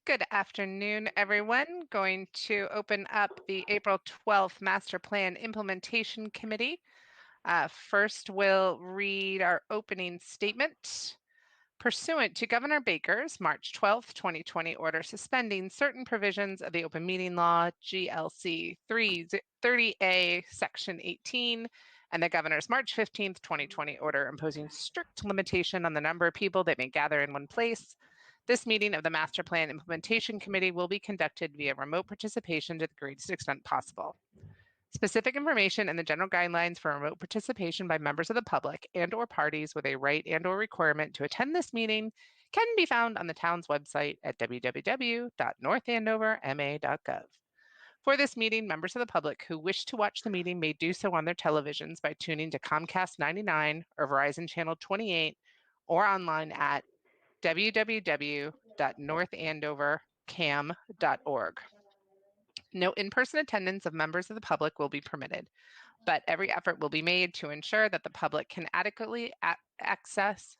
Good afternoon, everyone. Going to open up the April 12th Master Plan Implementation Committee. First, we'll read our opening statement. Pursuant to Governor Baker's March 12th, 2020 order suspending certain provisions of the Open Meeting Law, GLC 330A, Section 18, and the Governor's March 15th, 2020 order imposing strict limitation on the number of people that may gather in one place, this meeting of the Master Plan Implementation Committee will be conducted via remote participation to the greatest extent possible. Specific information and the general guidelines for remote participation by members of the public and/or parties with a right and/or requirement to attend this meeting can be found on the town's website at www.northandoverma.gov. For this meeting, members of the public who wish to watch the meeting may do so on their televisions by tuning to Comcast 99 or Verizon Channel 28 or online at www.northandovercam.org. No in-person attendance of members of the public will be permitted, but every effort will be made to ensure that the public can adequately access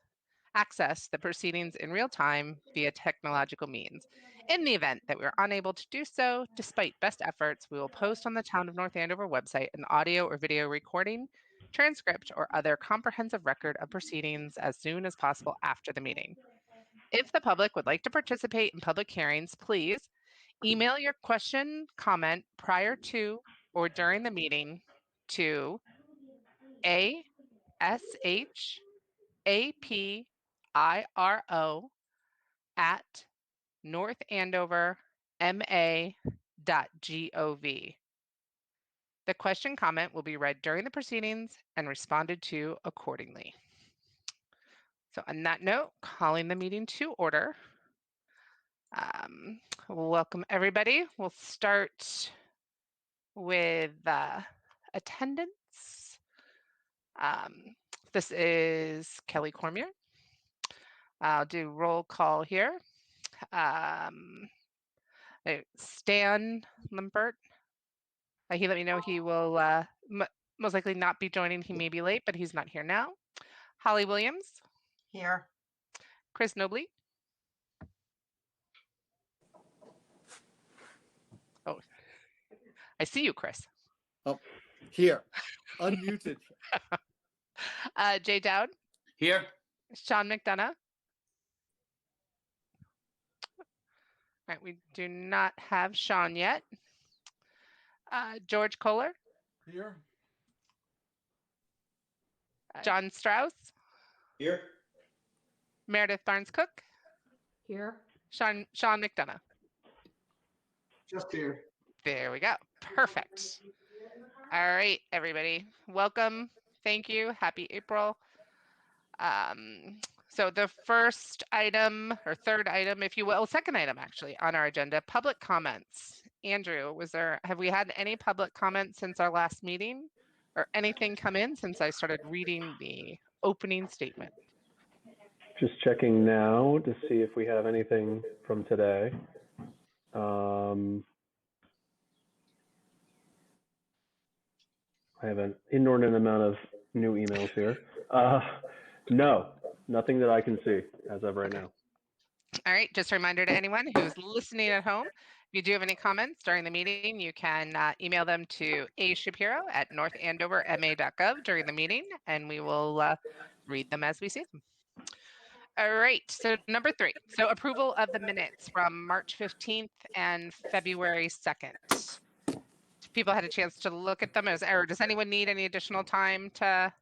the proceedings in real time via technological means. In the event that we are unable to do so, despite best efforts, we will post on the Town of North Andover website an audio or video recording, transcript, or other comprehensive record of proceedings as soon as possible after the meeting. If the public would like to participate in public hearings, please email your question, comment prior to or during the meeting to ashapiro@northandoverma.gov. The question comment will be read during the proceedings and responded to accordingly. So on that note, calling the meeting to order. Welcome everybody. We'll start with attendance. This is Kelly Cormier. I'll do roll call here. Stan Limpert. He let me know he will most likely not be joining. He may be late, but he's not here now. Holly Williams. Here. Chris Nobley. Oh, I see you, Chris. Oh, here. Unmuted. Jay Dowd. Here. Sean McDonough. All right, we do not have Sean yet. George Kohler. Here. John Strauss. Here. Meredith Barnes Cook. Here. Sean McDonough. Just here. There we go. Perfect. All right, everybody. Welcome. Thank you. Happy April. So the first item, or third item, if you will, second item actually on our agenda, public comments. Andrew, have we had any public comments since our last meeting, or anything come in since I started reading the opening statement? Just checking now to see if we have anything from today. I have an inordinate amount of new emails here. No, nothing that I can see as of right now. All right, just a reminder to anyone who's listening at home, if you do have any comments during the meeting, you can email them to ashapiro@northandoverma.gov during the meeting, and we will read them as we see them. All right, so number 3, so approval of the minutes from March 15th and February 2nd. People had a chance to look at them, or does anyone need any additional time to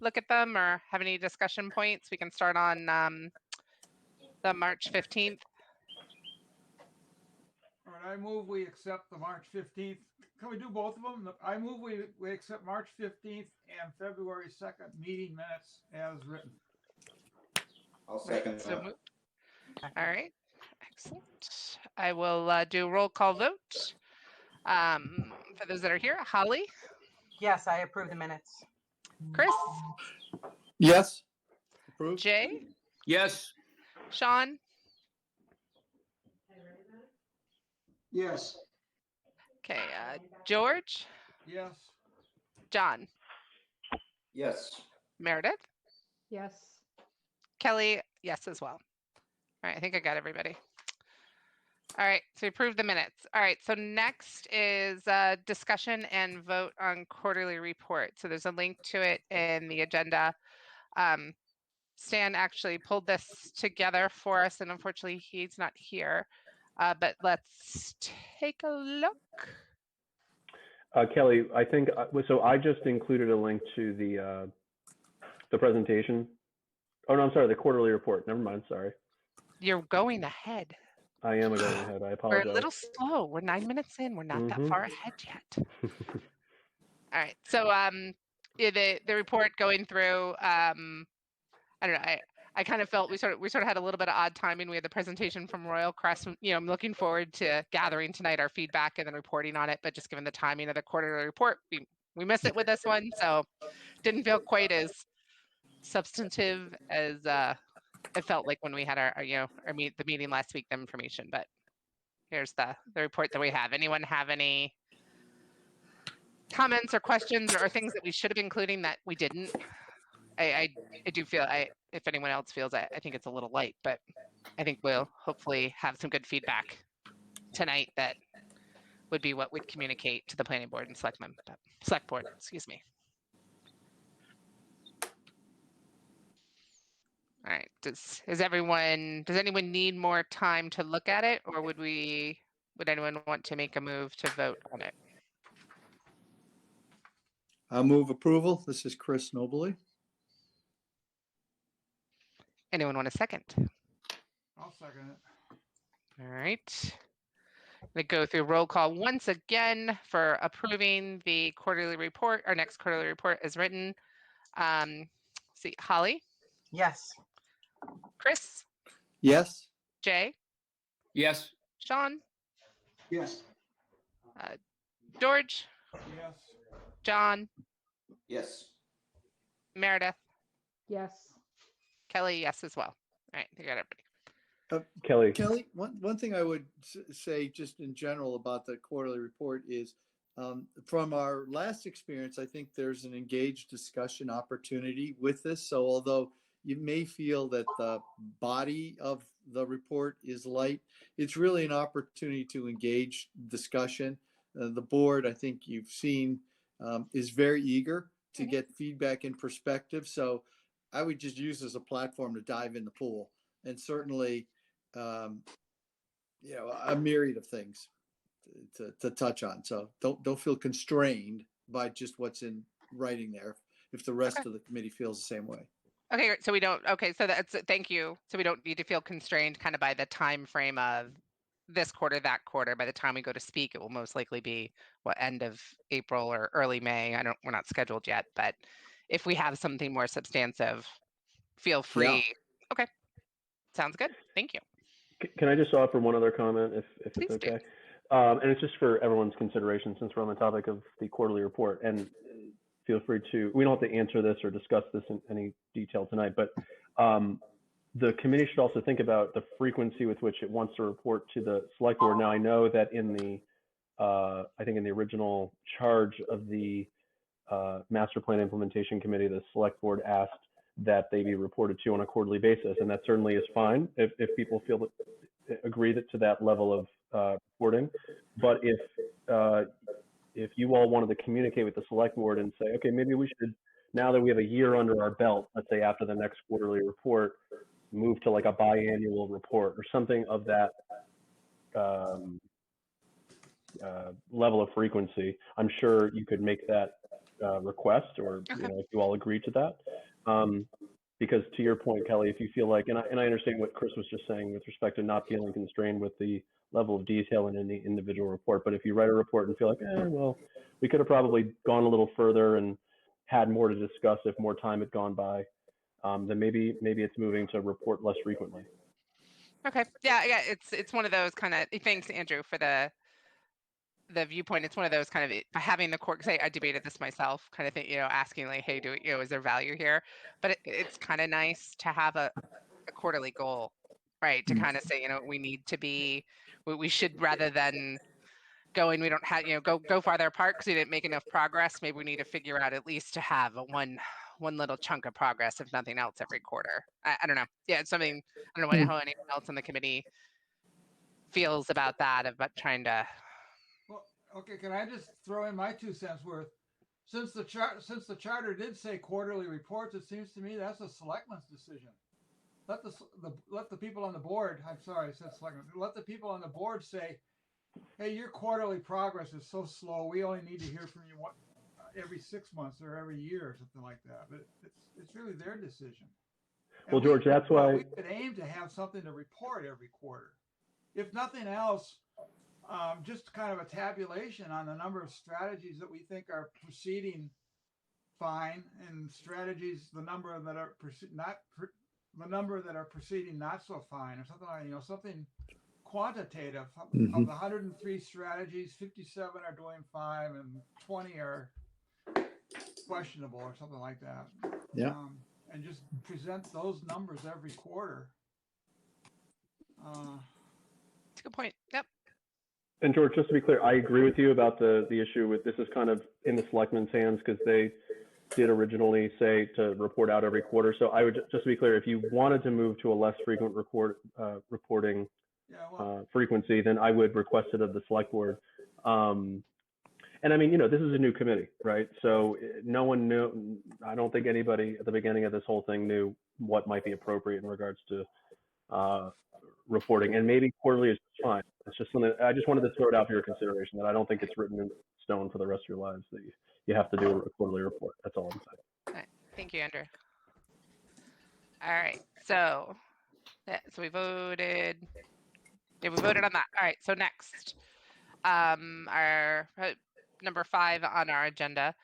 look at them or have any discussion points? We can start on the March 15th. All right, I move we accept the March 15th. Can we do both of them? I move we accept March 15th and February 2nd meeting minutes as written. I'll second So that. moved. All right, excellent. I will do a roll call vote. For those that are here, Holly. Yes, I approve the minutes. Chris. Yes. Approved. Jay. Yes. Sean. Yes. Okay, George. Yes. John. Yes. Meredith. Yes. Kelly, yes as well. All right, I think I got everybody. All right, so we approved the minutes. All right, so next is discussion and vote on quarterly report. So there's a link to it in the agenda. Stan actually pulled this together for us, and unfortunately he's not here. But let's take a look. Kelly, I think, so I just included a link to the presentation. Oh, no, I'm sorry, the quarterly report. Never mind, sorry. You're going ahead. I am going ahead, I We're apologize. a little slow. We're 9 minutes in. We're not that far ahead yet. All right, so yeah, the report going through, I don't know, I kind of felt we sort of had a little bit of odd timing. We had the presentation from Royal Crest. You know, I'm looking forward to gathering tonight our feedback and then reporting on it. But just given the timing of the quarterly report, we missed it with this one, so didn't feel quite as substantive as it felt like when we had our the meeting last week. The information, but here's the report that we have. Anyone have any comments or questions or things that we should have including that we didn't? I do feel if anyone else feels I think it's a little light, but I think we'll hopefully have some good feedback tonight that would be what we'd communicate to the planning board and select board, excuse me. All right, does anyone need more time to look at it, or would anyone want to make a move to vote on it? I'll move approval. This is Chris Nobley. Anyone want a second? I'll second it. All right. I'm going to go through roll call once again for approving the quarterly report. Our next quarterly report is written. See, Holly, Yes. Chris, Yes. Jay, Yes. Sean, Yes. George, Yes. John, Yes. Meredith, Yes. Kelly, yes as well. All right, you got everybody. Kelly, Kelly, one thing I would say just in general about the quarterly report is from our last experience, I think there's an engaged discussion opportunity with this. So although you may feel that the body of the report is light, it's really an opportunity to engage discussion. The board, I think you've seen, is very eager to get feedback and perspective. So I would just use as a platform to dive in the pool, and certainly, a myriad of things to touch on. So don't feel constrained by just what's in writing there if the rest of the committee feels the same way. Okay, great. So we don't. Okay, so thank you. So we don't need to feel constrained kind of by the time frame of this quarter, that quarter. By the time we go to speak, it will most likely be end of April or early May. We're not scheduled yet, but if we have something more substantive, feel free. Yeah. Okay, sounds good. Thank you. can I just offer one other comment if it's Please okay? And it's just for everyone's consideration since we're on the topic of the quarterly report, and feel free to, we don't have to answer this or discuss this in any detail tonight, but the committee should also think about the frequency with which it wants to report to the select board. Now, I know that in the, I think in the original charge of the master plan implementation committee, the select board asked that they be reported to on a quarterly basis, and that certainly is fine if people feel that, agree to that level of reporting. But if you all wanted to communicate with the select board and say, okay, maybe we should, now that we have a year under our belt, let's say after the next quarterly report, move to like a biannual report or something of that level of frequency, I'm sure you could make that request, or if you all agree to that. Because to your point, Kelly, if you feel like, and I understand what Chris was just saying with respect to not feeling constrained with the level of detail in any individual report, but if you write a report and feel like, well, we could have probably gone a little further and had more to discuss if more time had gone by, then maybe it's moving to report less frequently. Okay. Yeah. It's one of those kind of, thanks, Andrew, for the viewpoint. It's one of those kind of having the court, because I debated this myself, kind of thing, asking like, hey, is there value here? But it's kind of nice to have a quarterly goal, right? To kind of say, we need to be, we should, rather than going, we don't have, go farther apart because we didn't make enough progress. Maybe we need to figure out at least to have a one little chunk of progress, if nothing else, every quarter. I don't know. Yeah, it's something, I don't know how anyone else on the committee feels about that, about trying to. Well, okay, can I just throw in my 2 cents worth? Since the charter did say quarterly reports, it seems to me that's a selectman's decision. Let the people on the board, I'm sorry, I said selectmen, let the people on the board say, hey, your quarterly progress is so slow, we only need to hear from you every 6 months or every year or something like that. But it's really their decision. And Well, George, that's why we could aim to have something to report every quarter. If nothing else, just kind of a tabulation on the number of strategies that we think are proceeding fine, and strategies, the number that are proceeding not so fine, or something like, something quantitative. Of the 103 strategies, 57 are doing fine and 20 are questionable or something like that. Yeah. And just present those numbers every quarter. That's a good point. Yep. And George, just to be clear, I agree with you about the issue with this is kind of in the selectmen's hands because they did originally say to report out every quarter. So I would just to be clear, if you wanted to move to a less frequent reporting frequency, then I would request it of the select board. And I mean, this is a new committee, right? So no one knew, I don't think anybody at the beginning of this whole thing knew what might be appropriate in regards to reporting, and maybe quarterly is fine. It's just something I just wanted to throw it out for your consideration, that I don't think it's written in stone for the rest of your lives that you have to do a quarterly report. That's all I'm saying. All right. Thank you, Andrew. All right. So we voted. Yeah, we voted on that. All right. So next, our number 5 on our agenda.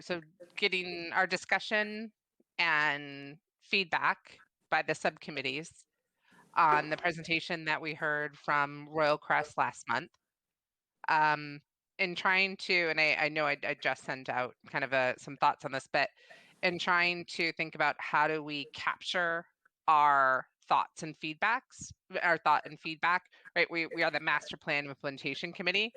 So getting our discussion and feedback by the subcommittees on the presentation that we heard from Royal Crest last month. In trying to, and I know I just sent out kind of some thoughts on this, but in trying to think about how do we capture our thoughts and feedbacks, right? We are the master plan implementation committee,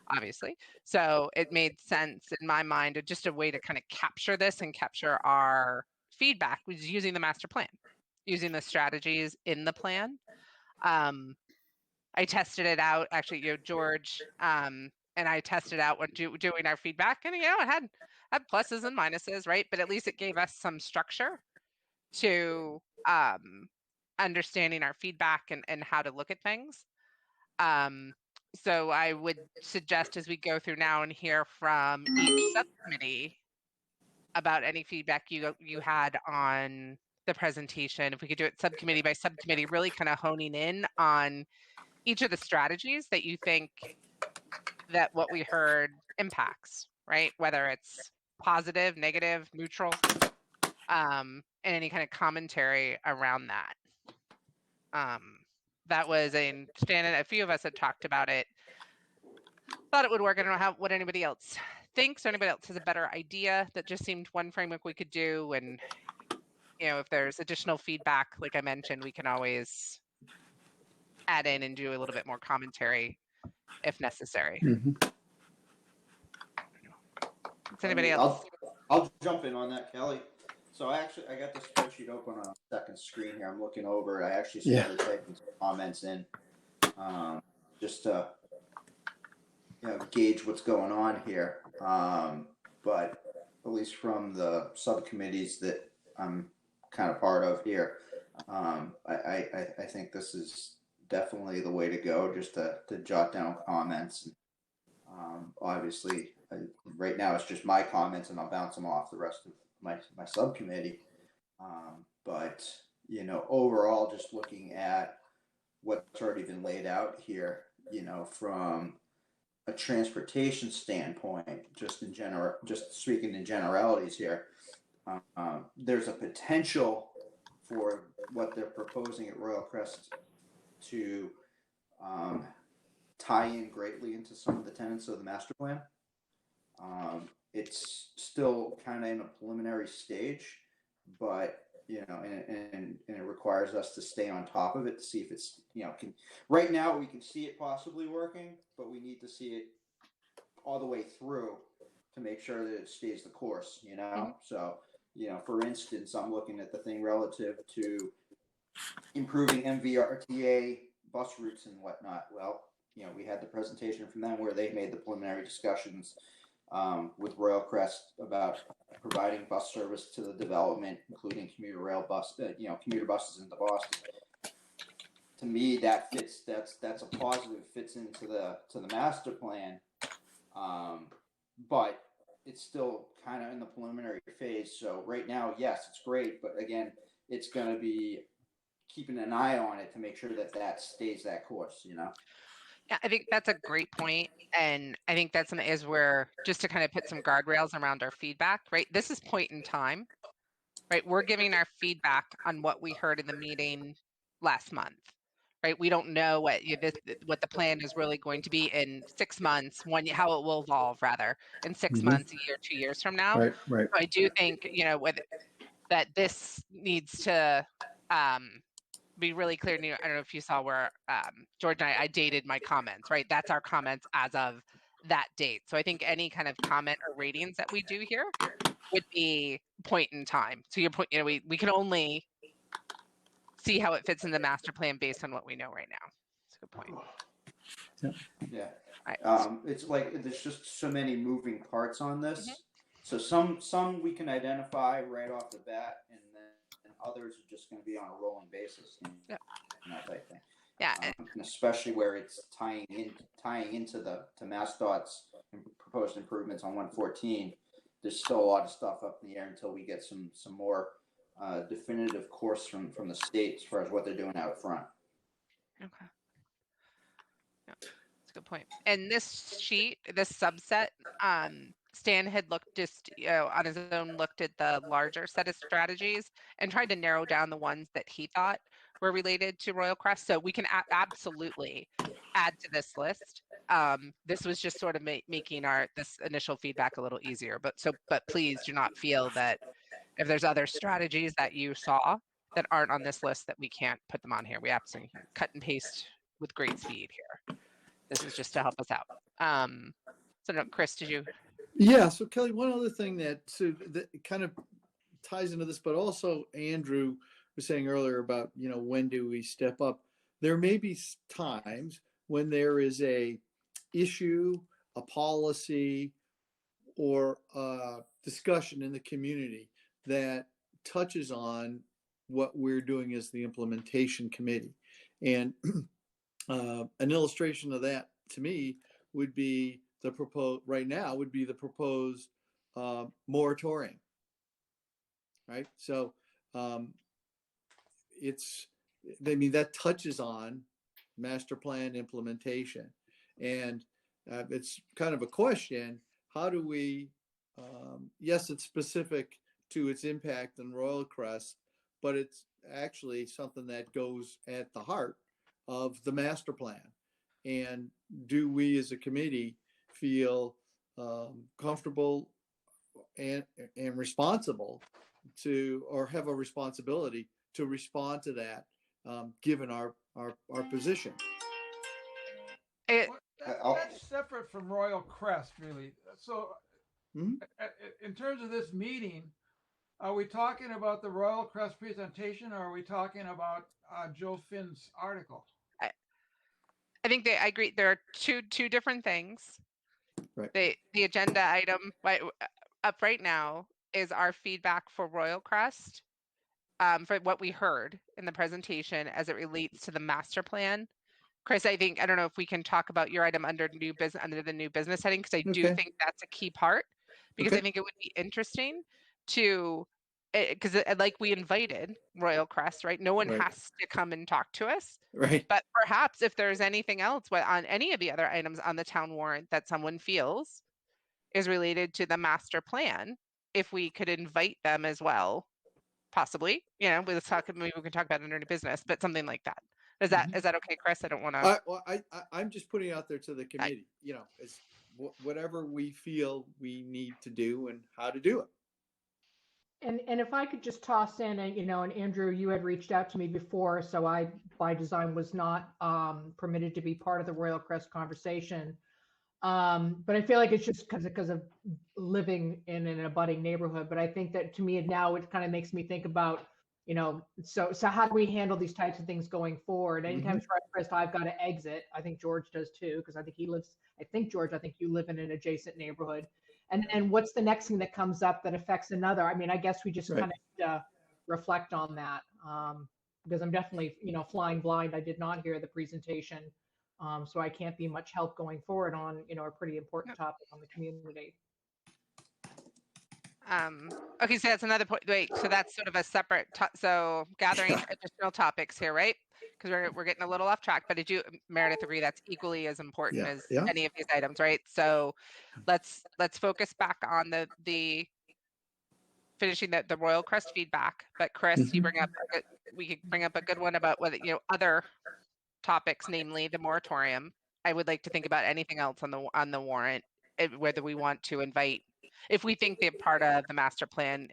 obviously. So it made sense in my mind, just a way to kind of capture this and capture our feedback was using the master plan, using the strategies in the plan. I tested it out, actually, George and I tested out when doing our feedback, and it had pluses and minuses, right? But at least it gave us some structure to understanding our feedback and how to look at things. So I would suggest as we go through now and hear from each subcommittee about any feedback you had on the presentation, if we could do it subcommittee by subcommittee, really kind of honing in on each of the strategies that you think that what we heard impacts, right? Whether it's positive, negative, neutral, and any kind of commentary around that. That was a few of us had talked about it, thought it would work. I don't know what anybody else thinks, or anybody else has a better idea. That just seemed one framework we could do. And if there's additional feedback, like I mentioned, we can always add in and do a little bit more commentary if necessary. Does anybody else? I'll jump in on that, Kelly. So I got this spreadsheet open on a second screen here. I'm looking over. I actually started typing some comments in, just to gauge what's going on here. But at least from the subcommittees that I'm kind of part of here, I think this is definitely the way to go, just to jot down comments. Obviously, right now it's just my comments, and I'll bounce them off the rest of my subcommittee. But overall, just looking at what's already been laid out here, from a transportation standpoint, just speaking in generalities here, there's a potential for what they're proposing at Royal Crest to tie in greatly into some of the tenets of the master plan. It's still kind of in a preliminary stage, but and it requires us to stay on top of it to see if it's right now we can see it possibly working, but we need to see it all the way through to make sure that it stays the course. So for instance, I'm looking at the thing relative to improving MVRTA bus routes and whatnot. Well, we had the presentation from them where they made the preliminary discussions with Royal Crest about providing bus service to the development, including commuter rail bus, commuter buses into Boston. To me, that fits. That's a positive. Fits into the master plan, but it's still kind of in the preliminary phase. So right now, yes, it's great, but again, it's going to be keeping an eye on it to make sure that stays that course. Yeah, I think that's a great point. And I think that's is where, just to kind of put some guardrails around our feedback, right? This is point in time, right? We're giving our feedback on what we heard in the meeting last month, right? We don't know what the plan is really going to be in 6 months, how it will evolve rather in 6 Mhm. months, a year, 2 years from now. Right, right. So I do think, that this needs to be really clear. And I don't know if you saw where George and I dated my comments, right? That's our comments as of that date. So I think any kind of comment or ratings that we do here would be point in time. So your point, we can only see how it fits in the master plan based on what we know right now. That's a good point. Yeah. Right. It's like there's just so many moving parts on this. Mhm. So some we can identify right off the bat, and then others are just going to be on a rolling basis. Yeah. Type thing. Yeah. And especially where it's tying into the MassDOT's proposed improvements on 114. There's still a lot of stuff up in the air until we get some more definitive course from the state as far as what they're doing out front. Okay. Yeah, that's a good point. And this sheet, this subset, Stan had looked on his own, looked at the larger set of strategies and tried to narrow down the ones that he thought were related to Royal Crest. So we can absolutely add to this list. This was just sort of making this initial feedback a little easier. But please do not feel that if there's other strategies that you saw that aren't on this list that we can't put them on here. We absolutely cut and paste with great speed here. This is just to help us out. So no, Chris, did you? Yeah. So Kelly, one other thing that kind of ties into this, but also Andrew was saying earlier about, when do we step up? There may be times when there is a issue, a policy, or a discussion in the community that touches on what we're doing as the implementation committee. And an illustration of that to me would be the proposed moratorium, right? So that touches on master plan implementation, and it's kind of a question: how do we? Yes, it's specific to its impact on Royal Crest, but it's actually something that goes at the heart of the master plan. And do we as a committee feel comfortable and responsible to, or have a responsibility to respond to that, given our position? That's separate from Royal Crest, really. So in terms of this meeting, are we talking about the Royal Crest presentation, or are we talking about Joe Finn's article? I think I agree. There are two different things. Right. The agenda item up right now is our feedback for Royal Crest, for what we heard in the presentation as it relates to the master plan. Chris, I don't know if we can talk about your item under the new business heading, because I do Okay. think that's a key part, because Okay. I think it would be interesting to, because like we invited Royal Crest, right? No one Right. has to come and talk to us, Right. but perhaps if there's anything else on any of the other items on the town warrant that someone feels is related to the master plan, if we could invite them as well, possibly, maybe we can talk about it under new business, but something like that. Is that okay, Chris? I don't want to. I'm just putting it out there to the committee. It's whatever we feel we need to do and how to do it. And if I could just toss in, and Andrew, you had reached out to me before, so I, by design, was not permitted to be part of the Royal Crest conversation. But I feel like it's just because of living in an abutting neighborhood. But I think that to me now it kind of makes me think about so how do we handle these types of things going forward? Anytime it's Crest, I've got to exit. I think George does too, because I think George, I think you live in an adjacent neighborhood. And what's the next thing that comes up that affects another? I mean, I guess we just Right. kind of reflect on that, because I'm definitely, flying blind. I did not hear the presentation, so I can't be much help going forward on, a pretty important topic on the community. Okay, so that's another point. Wait, so that's sort of a separate, so gathering additional topics here, right? Because we're getting a little off track, but did you, Meredith, agree that's equally as important as Yeah. any of these items, right? So let's focus back on the finishing the Royal Crest feedback. But Chris, you bring up we could bring up a good one about whether other topics, namely the moratorium. I would like to think about anything else on the warrant, whether we want to invite, if we think they're part of the master plan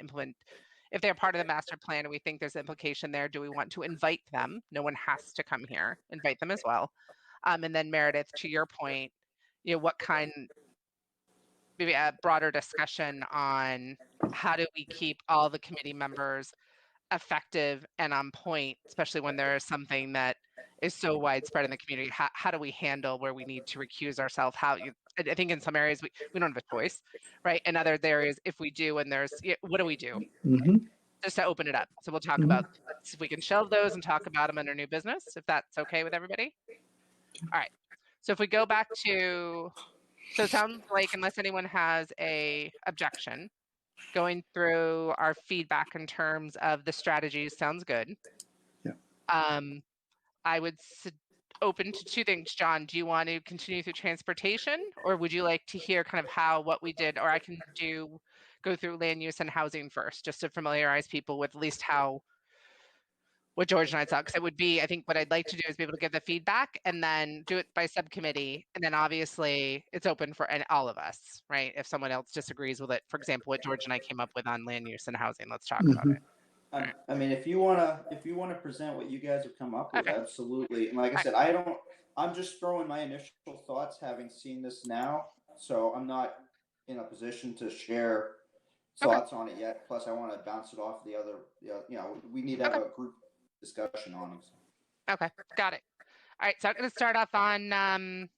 if they're part of the master plan and we think there's implication there, do we want to invite them? No one has to come here. Invite them as well. And then Meredith, to your point, what kind, maybe a broader discussion on how do we keep all the committee members effective and on point, especially when there is something that is so widespread in the community. How do we handle where we need to recuse ourselves? I think in some areas we don't have a choice, right? In other areas, if we do, and there's, what do we do? Just to open it up. So we'll talk about, let's see if we can shelve those and talk about them under new business, if that's okay with everybody. All right. So if we go back to, so it sounds like, unless anyone has a objection, going through our feedback in terms of the strategies sounds good. Yeah. I would open to two things. John, do you want to continue through transportation, or would you like to hear kind of what we did, or I can go through land use and housing first, just to familiarize people with at least what George and I saw, because it would be, I think what I'd like to do is be able to give the feedback and then do it by subcommittee. And then obviously it's open for all of us, right? If someone else disagrees with it, for example, what George and I came up with on land use and housing, let's talk about it. I mean, if you wanna present what you guys have come up with, Okay. absolutely. And like I said, I'm just throwing my initial thoughts, having seen this now. So I'm not in a position to share thoughts on it yet. Plus, I want to bounce it off the other. We need to have a group discussion on it. Okay, got it. All right, so I'm going to start off on.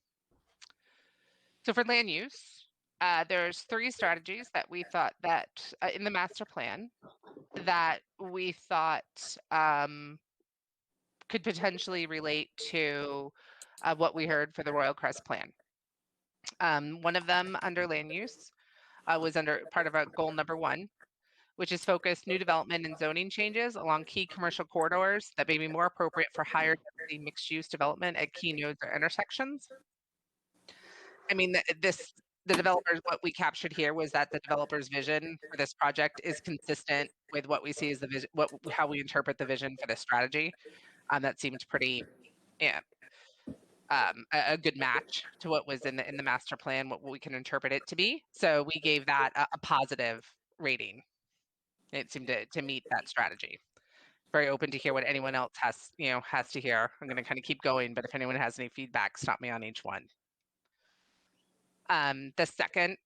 So for land use, there's 3 strategies that we thought that in the master plan that we thought could potentially relate to what we heard for the Royal Crest plan. One of them under land use was under part of our goal number 1, which is focused new development and zoning changes along key commercial corridors that may be more appropriate for higher density mixed use development at key nodes or intersections. I mean, the developers, what we captured here was that the developer's vision for this project is consistent with what we see as the vision, how we interpret the vision for this strategy. That seemed pretty, a good match to what was in the master plan, what we can interpret it to be. So we gave that a positive rating. It seemed to meet that strategy. Very open to hear what anyone else has to hear. I'm going to kind of keep going, but if anyone has any feedback, stop me on each one. The second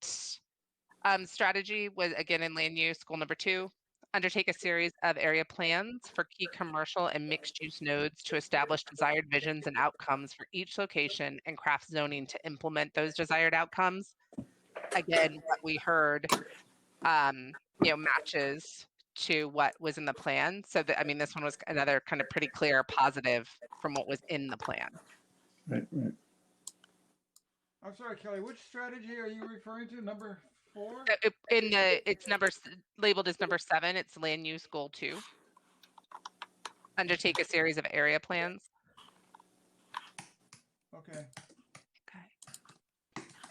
strategy was, again, in land use, goal number 2, undertake a series of area plans for key commercial and mixed use nodes to establish desired visions and outcomes for each location and craft zoning to implement those desired outcomes. Again, what we heard matches to what was in the plan. So this one was another kind of pretty clear positive from what was in the plan. Right. I'm sorry, Kelly, which strategy are you referring to? Number 4? It's labeled as number 7. It's land use goal 2. Undertake a series of area plans. Okay.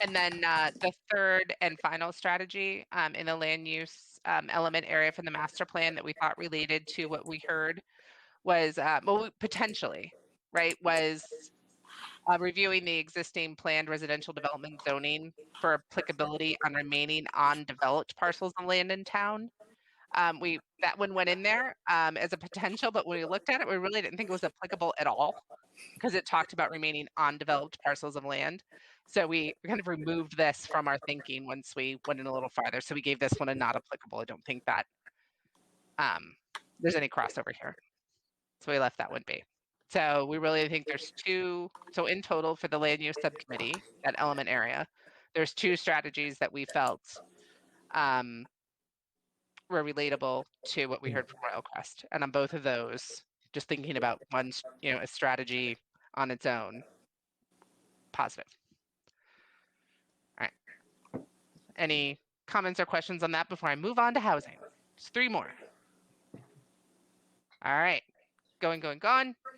And then the third and final strategy in the land use element area from the master plan that we thought related to what we heard was, potentially, right, was reviewing the existing planned residential development zoning for applicability on remaining undeveloped parcels of land in town. That one went in there as a potential, but when we looked at it, we really didn't think it was applicable at all because it talked about remaining undeveloped parcels of land. So we kind of removed this from our thinking once we went in a little farther. So we gave this one a not applicable. I don't think that there's any crossover here. So we left that one be. So we really think there's two. So in total for the land use subcommittee, that element area, there's two strategies that we felt were relatable to what we heard from Royal Crest. And on both of those, just thinking about one, a strategy on its own, positive. All right. Any comments or questions on that before I move on to housing? Just 3 more. All right. Going,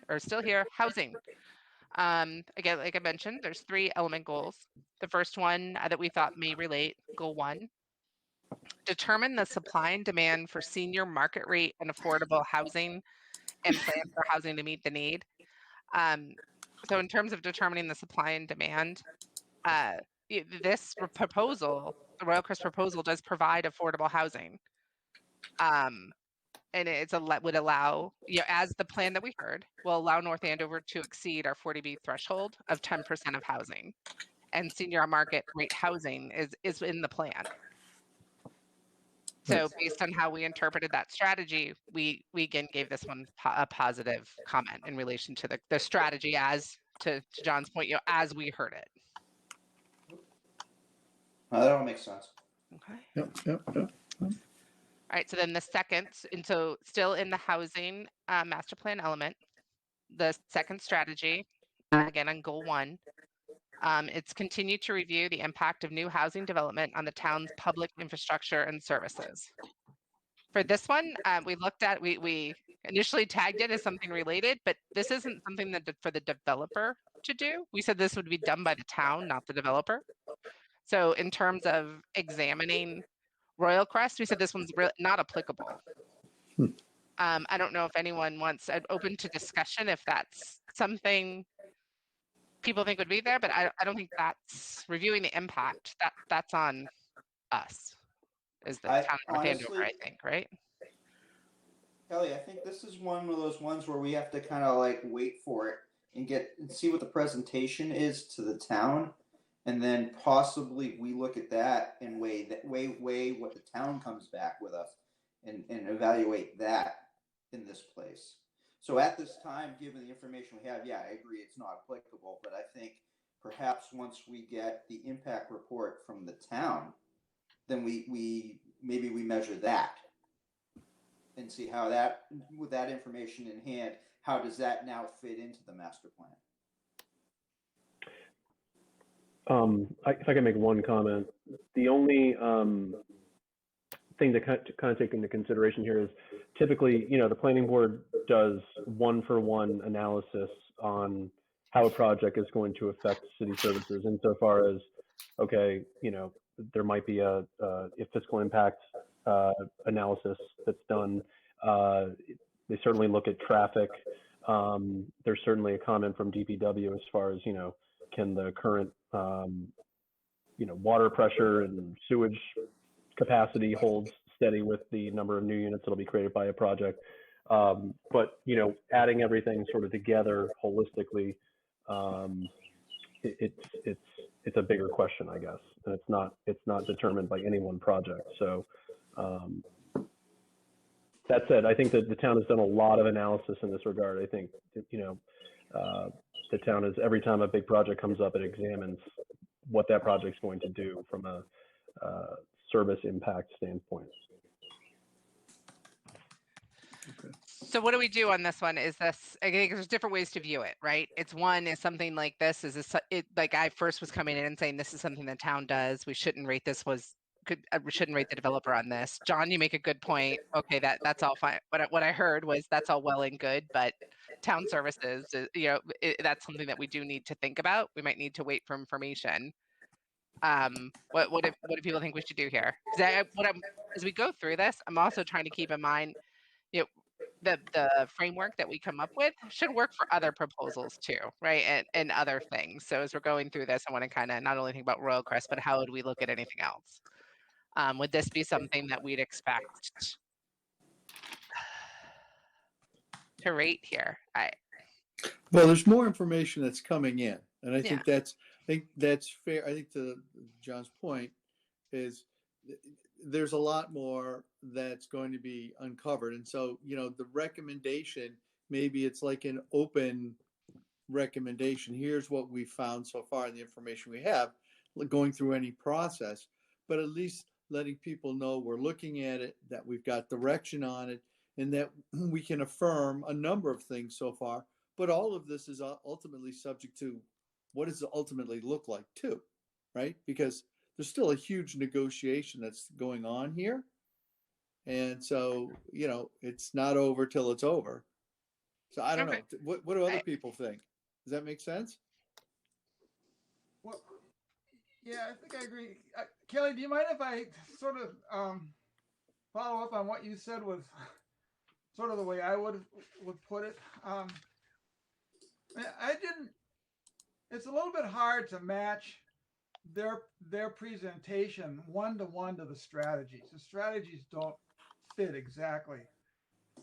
or still here, housing. Again, like I mentioned, there's 3 element goals. The first one that we thought may relate, goal 1, determine the supply and demand for senior market rate and affordable housing and plan for housing to meet the need. So in terms of determining the supply and demand, this proposal, the Royal Crest proposal, does provide affordable housing. And would allow, as the plan that we heard, will allow North Andover to exceed our 40B threshold of 10% of housing. And senior market rate housing is in the plan. So based on how we interpreted that strategy, we again gave this one a positive comment in relation to the strategy, as to John's point, as we heard it. That all makes sense. Okay. Yep. All right, so then the second, and so still in the housing master plan element, the second strategy, again on goal 1, it's continue to review the impact of new housing development on the town's public infrastructure and services. For this one, we looked at, we initially tagged it as something related, but this isn't something that for the developer to do. We said this would be done by the town, not the developer. So in terms of examining Royal Crest, we said this one's not applicable. I don't know if anyone wants, open to discussion if that's something people think would be there, but I don't think that's reviewing the impact. That's on us as the town of North Andover, I think, right? Kelly, I think this is one of those ones where we have to kind of like wait for it and see what the presentation is to the town. And then possibly we look at that and weigh what the town comes back with us and evaluate that in this place. So at this time, given the information we have, yeah, I agree it's not applicable, but I think perhaps once we get the impact report from the town, then we maybe we measure that and see how that, with that information in hand, how does that now fit into the master plan? If I can make one comment, the only thing to kind of take into consideration here is typically, the planning board does 1-for-1 analysis on how a project is going to affect city services insofar as, okay, there might be a fiscal impact analysis that's done. They certainly look at traffic. There's certainly a comment from DPW as far as, can the current, water pressure and sewage capacity hold steady with the number of new units that'll be created by a project. But, adding everything sort of together holistically, it's a bigger question, I guess, and it's not determined by any one project. So that said, I think that the town has done a lot of analysis in this regard. I think, the town is, every time a big project comes up, it examines what that project's going to do from a service impact standpoint. Okay. So what do we do on this one? I think there's different ways to view it, right? It's something like this like I first was coming in and saying this is something the town does. We shouldn't rate we shouldn't rate the developer on this. John, you make a good point. Okay, that's all fine. What I heard was that's all well and good, but town services, that's something that we do need to think about. We might need to wait for information. What do people think we should do here? As we go through this, I'm also trying to keep in mind, the framework that we come up with should work for other proposals too, right? And other things. So as we're going through this, I want to kind of not only think about Royal Crest, but how would we look at anything else? Would this be something that we'd expect to rate here? Well, there's more information that's coming in, and I think Yeah. that's fair. I think to John's point is there's a lot more that's going to be uncovered. And so, the recommendation, maybe it's like an open recommendation. Here's what we found so far and the information we have, going through any process, but at least letting people know we're looking at it, that we've got direction on it, and that we can affirm a number of things so far. But all of this is ultimately subject to what does it ultimately look like too, right? Because there's still a huge negotiation that's going on here. And so, it's not over till it's over. So I don't Okay. know. What do other people think? Does that make sense? Well, yeah, I think I agree. Kelly, do you mind if I sort of follow up on what you said with sort of the way I would put it? I didn't. It's a little bit hard to match their presentation one-to-one to the strategies. The strategies don't fit exactly.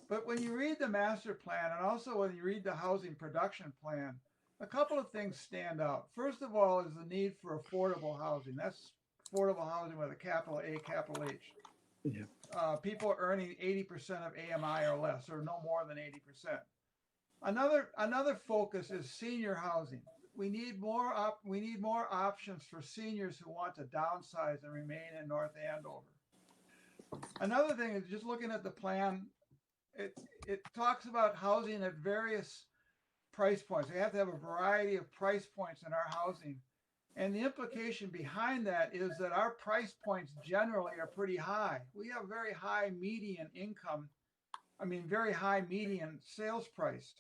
But when you read the master plan, and also when you read the housing production plan, a couple of things stand out. First of all is the need for affordable housing. That's affordable housing with a capital A, capital H. Yeah. People earning 80% of AMI or less, or no more than 80%. Another focus is senior housing. We need more options for seniors who want to downsize and remain in North Andover. Another thing is just looking at the plan. It talks about housing at various price points. We have to have a variety of price points in our housing. And the implication behind that is that our price points generally are pretty high. We have very high median income, very high median sales price.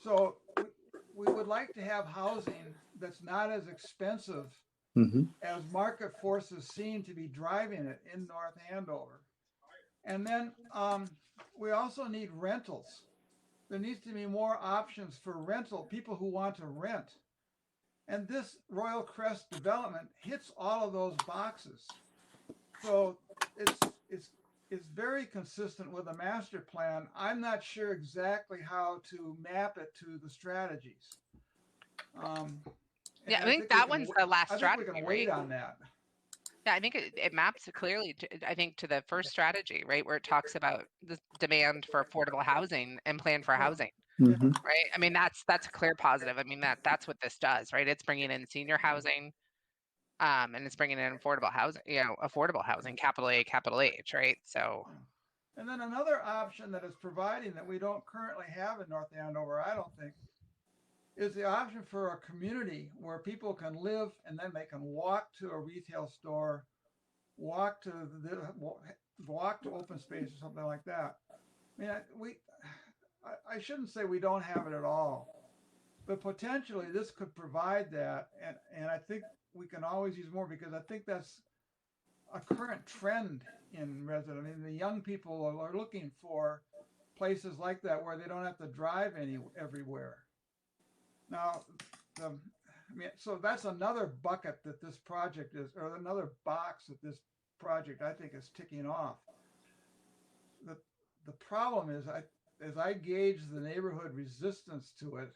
So we would like to have housing that's not as expensive as market forces seem to be driving it in North Andover. And then we also need rentals. There needs to be more options for rental, people who want to rent. And this Royal Crest development hits all of those boxes. So it's very consistent with the master plan. I'm not sure exactly how to map it to the strategies. Yeah, I think that one's the last I think strategy, we can right? wait on that. Yeah, I think it maps clearly, to the first strategy, right, where it talks about the demand for affordable housing and plan for housing, right? That's a clear positive. That's what this does, right? It's bringing in senior housing, and it's bringing in affordable housing, capital A, capital H, right? So. And then another option that is providing that we don't currently have in North Andover, I don't think, is the option for a community where people can live and then they can walk to a retail store, walk to open space or something like that. I shouldn't say we don't have it at all, but potentially this could provide that, and I think we can always use more, because I think that's a current trend in resident. The young people are looking for places like that where they don't have to drive everywhere. Now, so that's another bucket that this project is, or another box that this project, I think, is ticking off. The problem is, as I gauge the neighborhood resistance to it,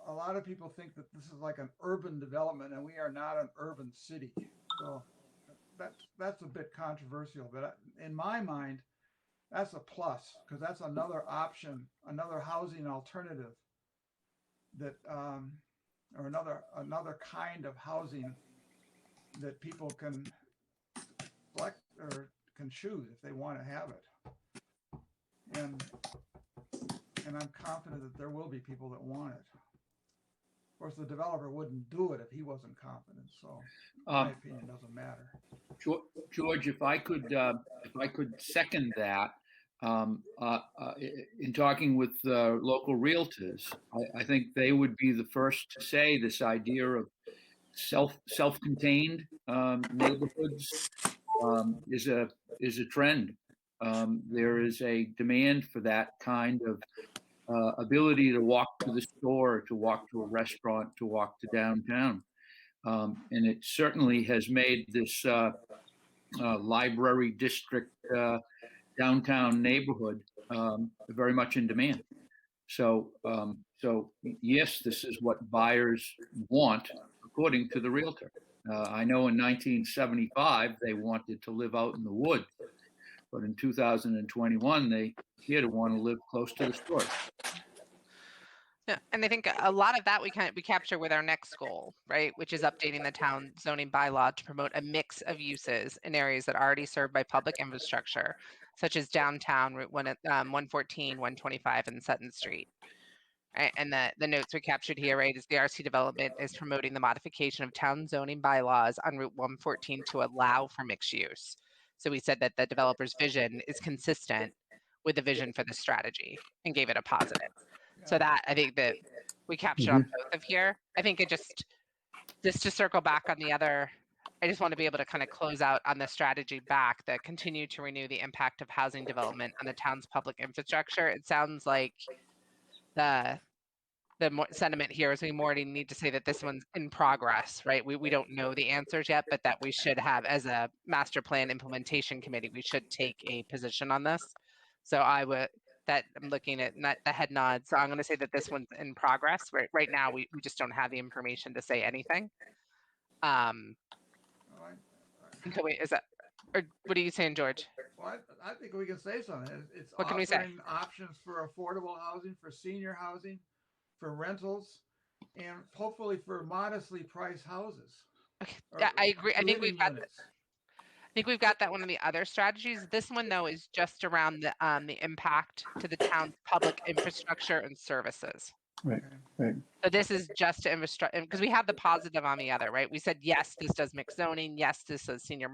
a lot of people think that this is like an urban development, and we are not an urban city. So that's a bit controversial, but in my mind, that's a plus, because that's another option, another housing alternative that, or another kind of housing that people can select or can choose if they want to have it. And I'm confident that there will be people that want it. Of course, the developer wouldn't do it if he wasn't confident. So, my opinion doesn't matter. George, if I could second that, in talking with local realtors, I think they would be the first to say this idea of self-contained neighborhoods is a trend. There is a demand for that kind of ability to walk to the store, to walk to a restaurant, to walk to downtown. And it certainly has made this library district downtown neighborhood very much in demand. So yes, this is what buyers want, according to the realtor. I know in 1975 they wanted to live out in the woods, but in 2021 they appear to want to live close to the store. Yeah, and I think a lot of that we capture with our next goal, right? Which is updating the town zoning bylaw to promote a mix of uses in areas that are already served by public infrastructure, such as downtown, Route 114, 125, and Sutton Street. Right? And the notes we captured here, right, is the RC development is promoting the modification of town zoning bylaws on Route 114 to allow for mixed use. So we said that the developer's vision is consistent with the vision for the strategy and gave it a positive. So that I think that we captured on both of here. I think it just to circle back on the other, I just want to be able to kind of close out on the strategy back that continue to renew the impact of housing development on the town's public infrastructure. It sounds like the sentiment here is we more need to say that this one's in progress, right? We don't know the answers yet, but that we should have, as a master plan implementation committee, we should take a position on this. So I'm looking at the head nods. So I'm going to say that this one's in progress. Right now, we just don't have the information to say anything. All right. So wait, is that, or what are you saying, George? Well, I think we can say something. It's What can we say? offering options for affordable housing, for senior housing, for rentals, and hopefully for modestly priced houses. Okay. Yeah, I agree. I think living units. I think we've got that one of the other strategies. This one, though, is just around the impact to the town's public infrastructure and services. Right, right. So this is just to infrastructure, because we have the positive on the other, right? We said, yes, this does mixed zoning. Yes, this is senior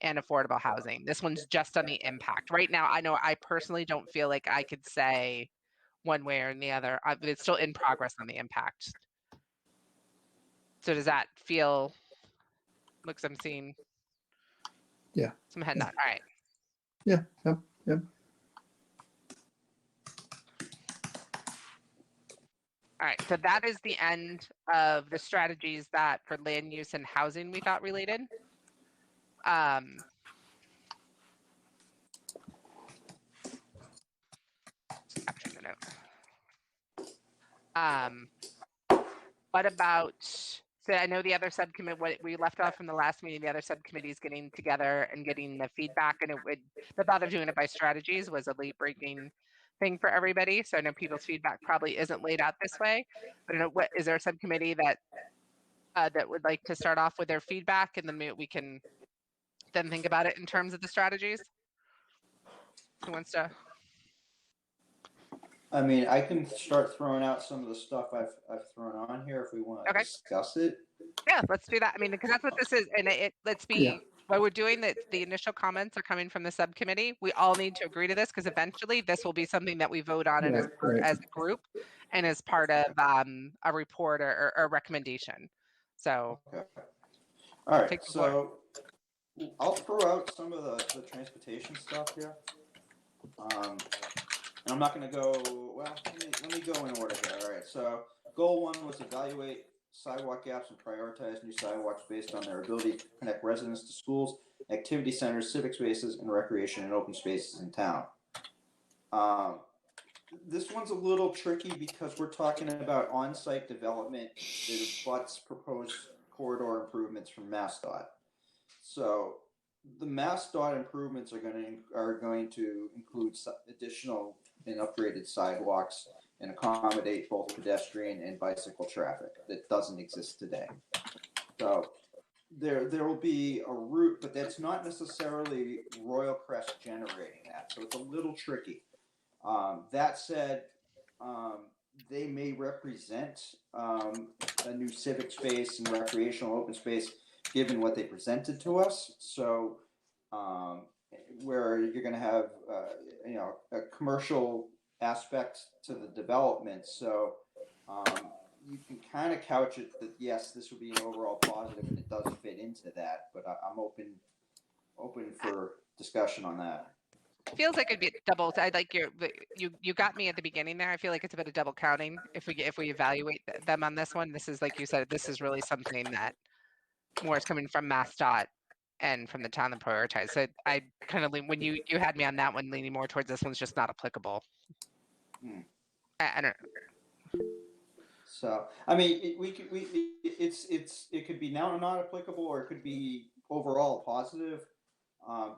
and affordable housing. This one's just on the impact. Right now, I know I personally don't feel like I could say one way or the other. But it's still in progress on the impact. So does that feel, looks I'm seeing some head nod. All right. Yeah, yep, yep. All right, so that is the end of the strategies that for land use and housing we thought related. Capturing the note. What about, so I know the other subcommittee, what we left off from the last meeting, the other subcommittees getting together and getting the feedback, and the thought of doing it by strategies was a late breaking thing for everybody. So I know people's feedback probably isn't laid out this way, but I don't know, is there a subcommittee that would like to start off with their feedback, and then we can then think about it in terms of the strategies? Who wants to? I mean, I can start throwing out some of the stuff I've thrown on here if we want to discuss it. Yeah, let's do that. I mean, because that's what this is, and let's be while we're doing that. The initial comments are coming from the subcommittee. We all need to agree to this because eventually this will be something that we vote on as a group and as part of a report or a recommendation. So, okay. All right. So I'll throw out some of the transportation stuff here. And I'm not going to go, well, let me go in order here. All right, so goal 1 was evaluate sidewalk gaps and prioritize new sidewalks based on their ability to connect residents to schools, activity centers, civic spaces, and recreation and open spaces in town. This one's a little tricky because we're talking about on-site development that abuts proposed corridor improvements from MassDOT. So the MassDOT improvements are going to include additional and upgraded sidewalks and accommodate both pedestrian and bicycle traffic that doesn't exist today. So there will be a route, but that's not necessarily Royal Crest generating that. So it's a little tricky. That said, they may represent a new civic space and recreational open space given what they presented to us. So where you're going to have a commercial aspect to the development, so you can kind of couch it that yes, this would be an overall positive and it does fit into that, but I'm open for discussion on that. Feels like it'd be double. I like you got me at the beginning there. I feel like it's a bit of double counting if we evaluate them on this one. This is, like you said, this is really something that more is coming from MassDOT and from the town that prioritize. So I kind of lean, when you had me on that one, leaning more towards this one's just not applicable. I don't know. So, I mean, it could be now not applicable, or it could be overall positive,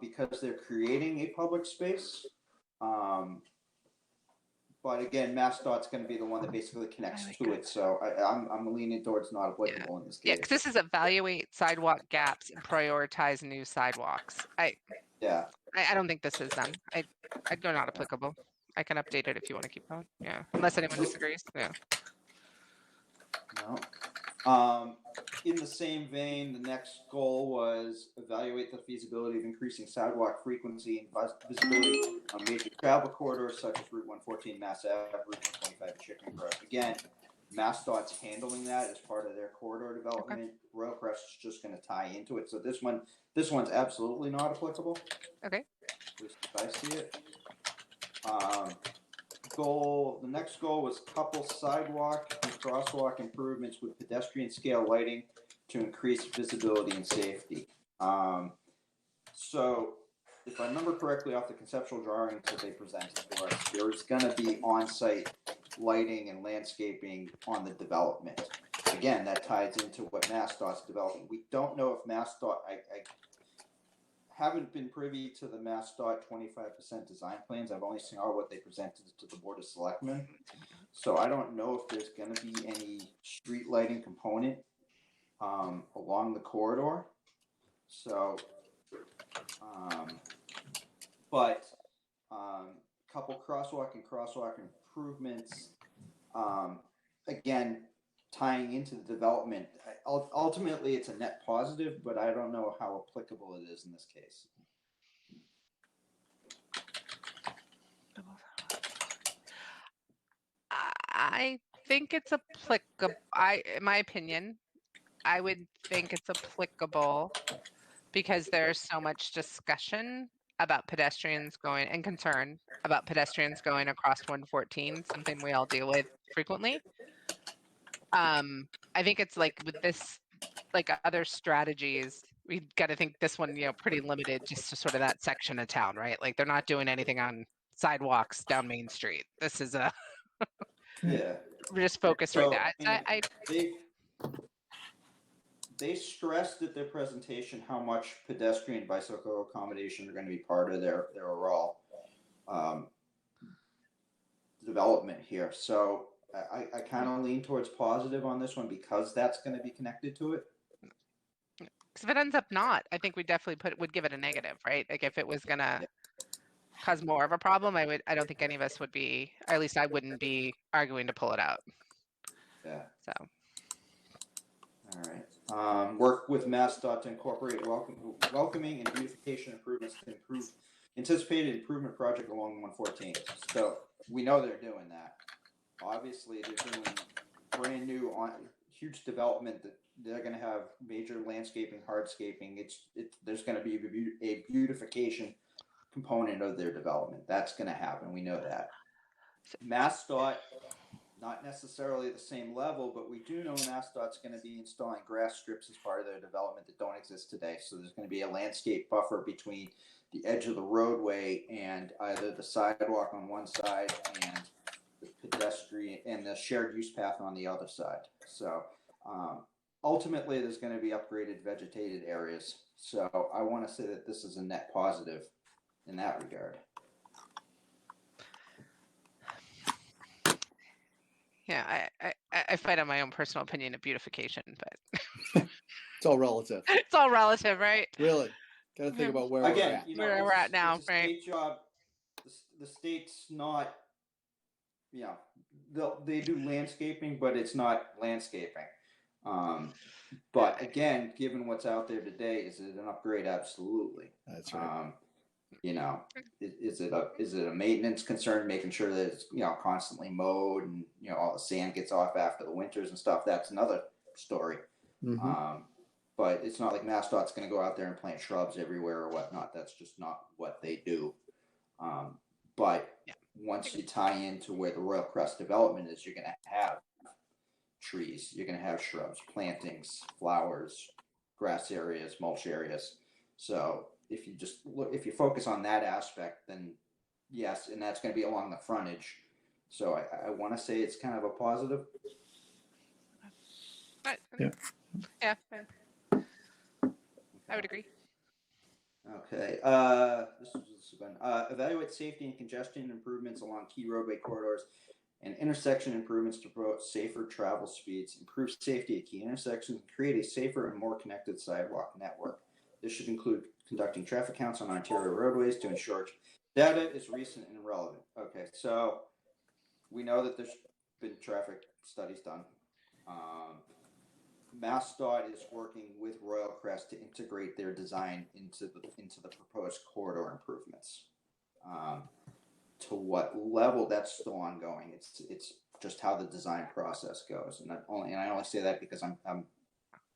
because they're creating a public space. But again, MassDOT's going to be the one that basically connects to it. So I'm leaning towards not applicable in this Yeah, case. because this is evaluate sidewalk gaps and prioritize new sidewalks. Yeah. I don't think this is them. I'd go not applicable. I can update it if you want to keep going. Yeah, unless anyone disagrees. Yeah. No. In the same vein, the next goal was evaluate the feasibility of increasing sidewalk frequency and visibility on major travel corridors such as Route 114, Mass Ave, Route 125, and Chicken Grove. Again, MassDOT's handling that as part of their corridor development. Royal Crest is just going to tie into it. So this one's absolutely not applicable. Okay. At least as I see it. The next goal was couple sidewalk and crosswalk improvements with pedestrian scale lighting to increase visibility and safety. So if I remember correctly off the conceptual drawings that they presented to us, there's going to be on-site lighting and landscaping on the development. Again, that ties into what MassDOT's developing. We don't know if MassDOT, I haven't been privy to the MassDOT 25% design plans. I've only seen what they presented to the Board of Selectmen. So I don't know if there's going to be any street lighting component along the corridor. So, but couple crosswalk and crosswalk improvements, again, tying into the development. Ultimately, it's a net positive, but I don't know how applicable it is in this case. I think it's applicable. In my opinion, I would think it's applicable because there's so much discussion about pedestrians going and concern about pedestrians going across 114, something we all deal with frequently. I think it's like with this, like other strategies, we got to think this one, pretty limited just to sort of that section of town, right? Like they're not doing anything on sidewalks down Main Street. This is Yeah. we're just focused right there. They stressed at their presentation how much pedestrian bicycle accommodation are going to be part of their overall development here. So I kind of lean towards positive on this one because that's going to be connected to it. Because if it ends up not, I think we definitely would give it a negative, right? Like if it was gonna cause more of a problem, I don't think any of us would be, or at least I wouldn't be arguing to pull it out. Yeah. So. All right. Work with MassDOT to incorporate welcoming and beautification improvements to improve anticipated improvement project along 114. So we know they're doing that. Obviously, they're doing brand new huge development that they're going to have major landscaping, hardscaping. There's going to be a beautification component of their development. That's going to happen. We know that. MassDOT, not necessarily at the same level, but we do know MassDOT's going to be installing grass strips as part of their development that don't exist today. So there's going to be a landscape buffer between the edge of the roadway and either the sidewalk on one side and the pedestrian and the shared use path on the other side. So ultimately, there's going to be upgraded vegetated areas. So I want to say that this is a net positive in that regard. Yeah, I fight on my own personal opinion of beautification, but It's all relative. it's all relative, right? Really. Got to think about where we're Again, at. Where we're at now, it's a right? state job. The state's not, they do landscaping, but it's not landscaping. But again, given what's out there today, is it an upgrade? Absolutely. That's right. Is it a maintenance concern, making sure that it's constantly mowed and all the sand gets off after the winters and stuff? That's another story. Mm-hmm. But it's not like MassDOT's going to go out there and plant shrubs everywhere or whatnot. That's just not what they do. But once you tie into where the Royal Crest development is, you're going to have trees, you're going to have shrubs, plantings, flowers, grass areas, mulch areas. So if you focus on that aspect, then yes, and that's going to be along the frontage. So I want to say it's kind of a positive. Yeah. Yeah. I would agree. Okay, this is one. Evaluate safety and congestion improvements along key roadway corridors and intersection improvements to promote safer travel speeds, improve safety at key intersections, and create a safer and more connected sidewalk network. This should include conducting traffic counts on Ontario roadways to ensure data is recent and relevant. Okay, so we know that there's been traffic studies done. MassDOT is working with Royal Crest to integrate their design into the proposed corridor improvements. To what level, that's still ongoing. It's just how the design process goes, and I only say that because I'm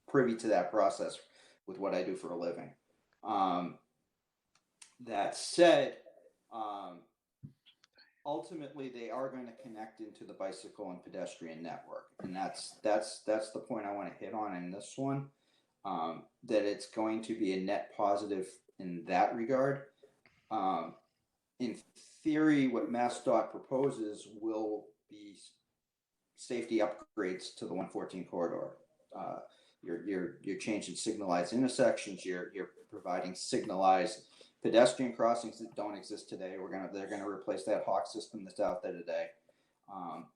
privy to that process with what I do for a living. That said, ultimately they are going to connect into the bicycle and pedestrian network, and that's the point I want to hit on in this one. That it's going to be a net positive in that regard. In theory, what MassDOT proposes will be safety upgrades to the 114 corridor. You're changing signalized intersections. You're providing signalized pedestrian crossings that don't exist today. They're gonna replace that hawk system that's out there today.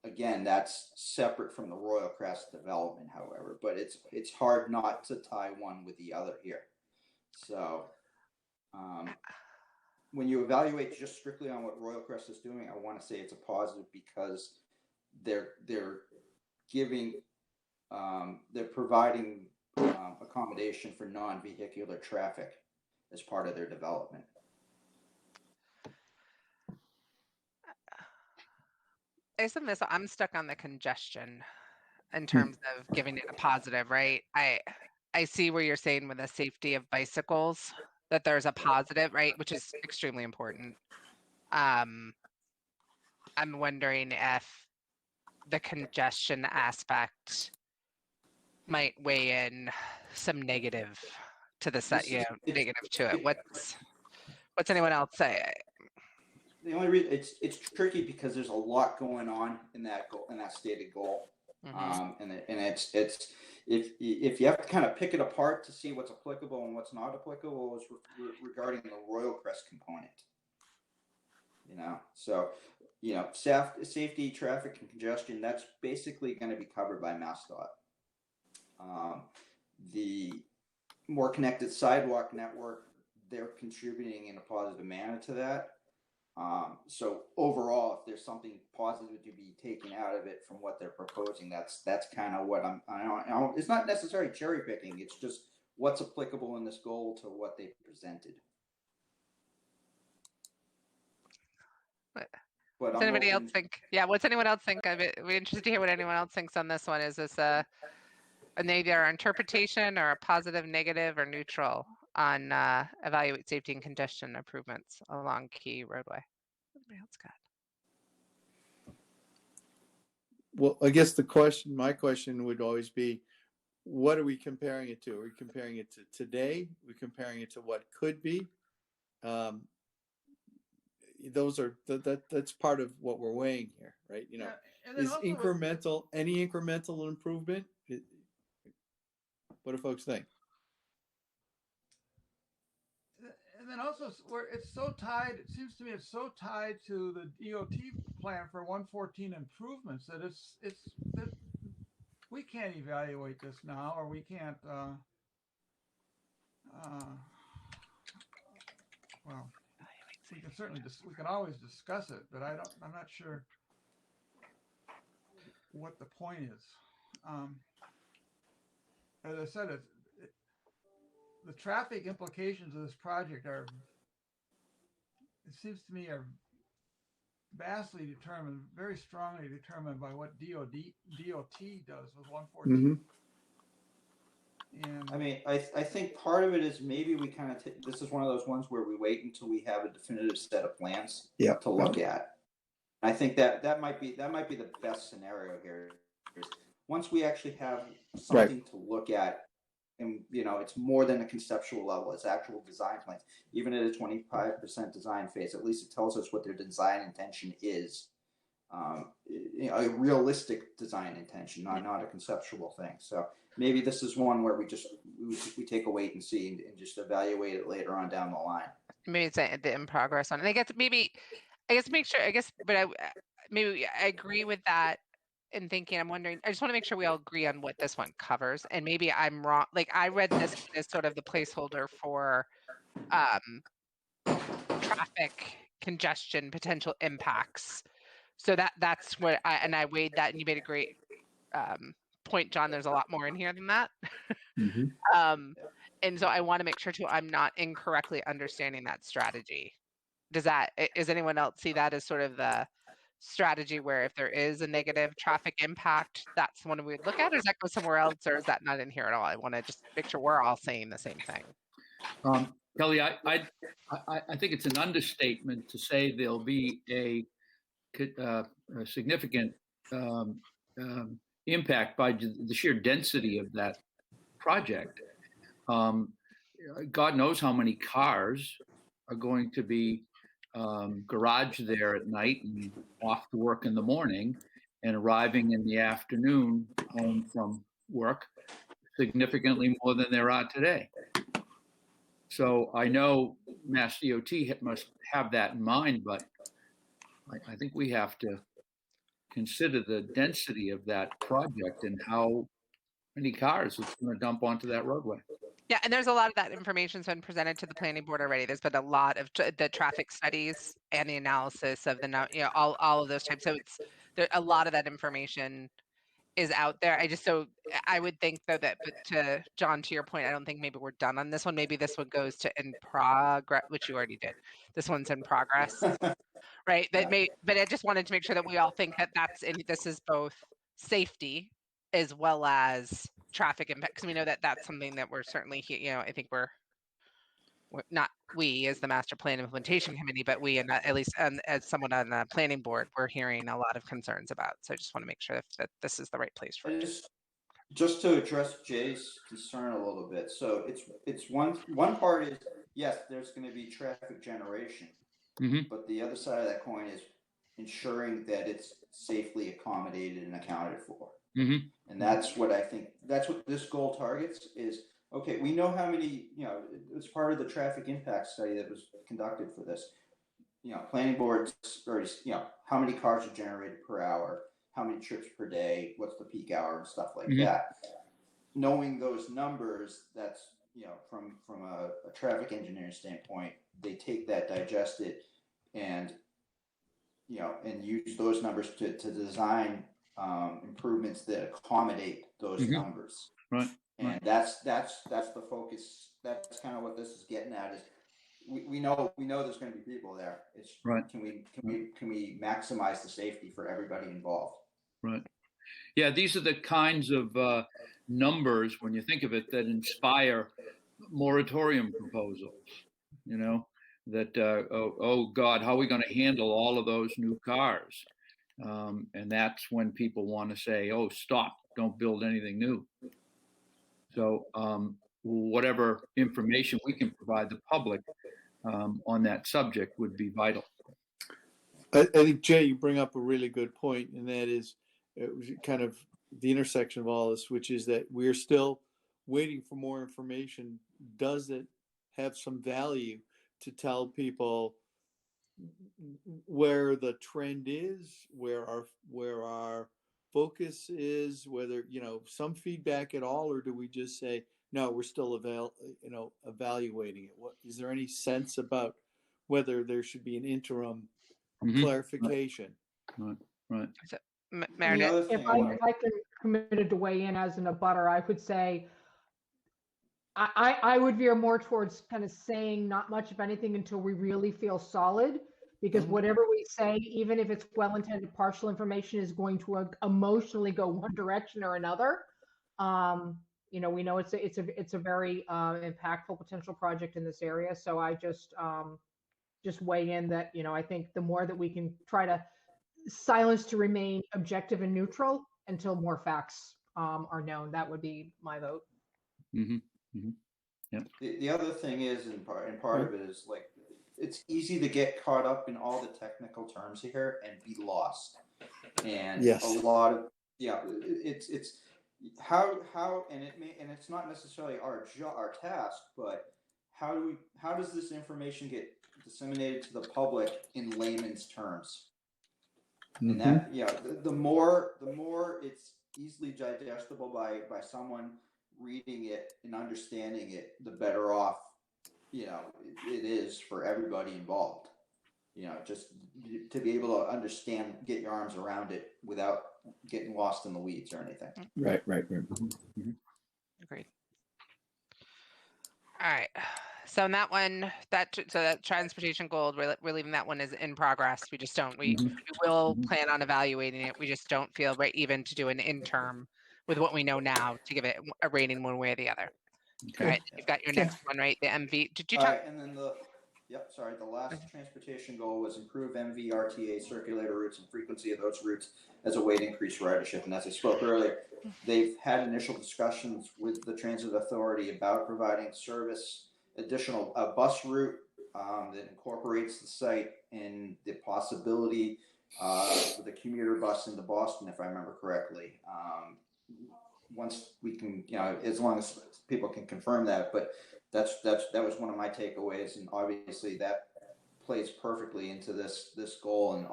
Again, that's separate from the Royal Crest development, however, but it's hard not to tie one with the other here. So when you evaluate just strictly on what Royal Crest is doing, I want to say it's a positive because they're giving they're providing accommodation for non-vehicular traffic as part of their development. I'm stuck on the congestion in terms of giving it a positive, right? I see where you're saying with the safety of bicycles that there's a positive, right, which is extremely important. I'm wondering if the congestion aspect might weigh in some negative to the set, negative to it. What's anyone else say? The only reason it's tricky because there's a lot going on in that stated goal. And it's if you have to kind of pick it apart to see what's applicable and what's not applicable is regarding the Royal Crest component. So safety, traffic, and congestion, that's basically going to be covered by MassDOT. The more connected sidewalk network, they're contributing in a positive manner to that. So overall, if there's something positive to be taken out of it from what they're proposing, that's kind of what it's not necessarily cherry picking. It's just what's applicable in this goal to what they presented. What's anybody else think? Yeah, what's anyone else think? We're interested to hear what anyone else thinks on this one. Is this an either interpretation or a positive, negative, or neutral on evaluate safety and congestion improvements along key roadway? Anybody else got? Well, I guess my question would always be, what are we comparing it to? Are we comparing it to today? Are we comparing it to what could be? That's part of what we're weighing here, right? Is incremental, any incremental improvement? What do folks think? And then also, where it's so tied, it seems to me it's so tied to the DOT plan for 114 improvements that we can't evaluate this now, or we can't. Well, we can certainly we can always discuss it, but I'm not sure what the point is. As I said, the traffic implications of this project it seems to me, are vastly determined, very strongly determined by what DOT does with 114. And I mean, I think part of it is maybe we kind of this is one of those ones where we wait until we have a definitive set of plans to look at. I think that might be the best scenario here. Once we actually have something to look at, and it's more than a conceptual level, it's actual design plans. Even at a 25% design phase, at least it tells us what their design intention is. A realistic design intention, not a conceptual thing. So maybe this is one where we take a wait and see and just evaluate it later on down the line. Maybe it's the in progress one. And I guess make sure, but maybe I agree with that in thinking, I'm wondering, I just want to make sure we all agree on what this one covers. And maybe I'm wrong. Like I read this as sort of the placeholder for traffic congestion, potential impacts. So that's what I weighed that, and you made a great point, John. There's a lot more in here than that. And so I want to make sure too, I'm not incorrectly understanding that strategy. Does anyone else see that as sort of the strategy where if there is a negative traffic impact, that's one we'd look at, or does that go somewhere else, or is that not in here at all? I want to just make sure we're all saying the same thing. Kelly, I think it's an understatement to say there'll be a significant impact by the sheer density of that project. God knows how many cars are going to be garaged there at night and off to work in the morning and arriving in the afternoon home from work, significantly more than there are today. So I know Mass DOT must have that in mind, but I think we have to consider the density of that project and how many cars it's going to dump onto that roadway. Yeah, and there's a lot of that information's been presented to the planning board already. There's been a lot of the traffic studies and the analysis of the, all of those types. So a lot of that information is out there. I would think though that, but to John, to your point, I don't think maybe we're done on this one. Maybe this one goes to in progress, which you already did. This one's in progress, right? But I just wanted to make sure that we all think that this is both safety as well as traffic impact, because we know that that's something that we're certainly, I think we're not we as the master plan implementation committee, but we, and at least as someone on the planning board, we're hearing a lot of concerns about. So I just want to make sure that this is the right place for it. Just to address Jay's concern a little bit. So it's one part is, yes, there's going to be traffic generation, but the other side of that coin is ensuring that it's safely accommodated and accounted for. And that's what I think, that's what this goal targets is. Okay, we know how many, it's part of the traffic impact study that was conducted for this. Planning boards, or how many cars are generated per hour, how many trips per day, what's the peak hour and stuff like that. Knowing those numbers, that's, from a traffic engineering standpoint, they take that, digest it, and, and use those numbers to design improvements that accommodate those numbers. Right. And that's the focus. That's kind of what this is getting at. Is we know there's going to be people there. It's right. Can we maximize the safety for everybody involved? Right. Yeah, these are the kinds of numbers, when you think of it, that inspire moratorium proposals. That oh God, how are we going to handle all of those new cars? And that's when people want to say, oh, stop, don't build anything new. So whatever information we can provide the public on that subject would be vital. I think, Jay, you bring up a really good point, and that is kind of the intersection of all this, which is that we're still waiting for more information. Does it have some value to tell people where the trend is, where our focus is, whether some feedback at all, or do we just say no, we're still evaluating it? What is there any sense about whether there should be an interim clarification? Right. So, Meredith, if I can committed to weigh in as an abutter, I would say I would veer more towards kind of saying not much of anything until we really feel solid. Because whatever we say, even if it's well-intended partial information, is going to emotionally go one direction or another. We know it's a very impactful potential project in this area. So I just weigh in that I think the more that we can try to silence to remain objective and neutral until more facts are known, that would be my vote. Yeah. The other thing is, and part of it is like, it's easy to get caught up in all the technical terms here and be lost. And a lot of, it's how and it's not necessarily our task, but how does this information get disseminated to the public in layman's terms? And that, the more it's easily digestible by someone reading it and understanding it, the better off it is for everybody involved. Just to be able to understand, get your arms around it without getting lost in the weeds or anything. Right. Mm-hmm. Agreed. All right. So in that one, that transportation goal, we're leaving that one as in progress. We just don't. We will plan on evaluating it. We just don't feel right even to do an interim with what we know now to give it a rating one way or the other. Okay. All right. You've got your next one, right? The MV. Did you All talk? right, and then the last transportation goal was improve MVRTA circulator routes and frequency of those routes as a way to increase ridership. And as I spoke earlier, they've had initial discussions with the transit authority about providing additional bus route that incorporates the site and the possibility for the commuter bus into Boston, if I remember correctly. Once we can, as long as people can confirm that, but that was one of my takeaways, and obviously that plays perfectly into this goal, and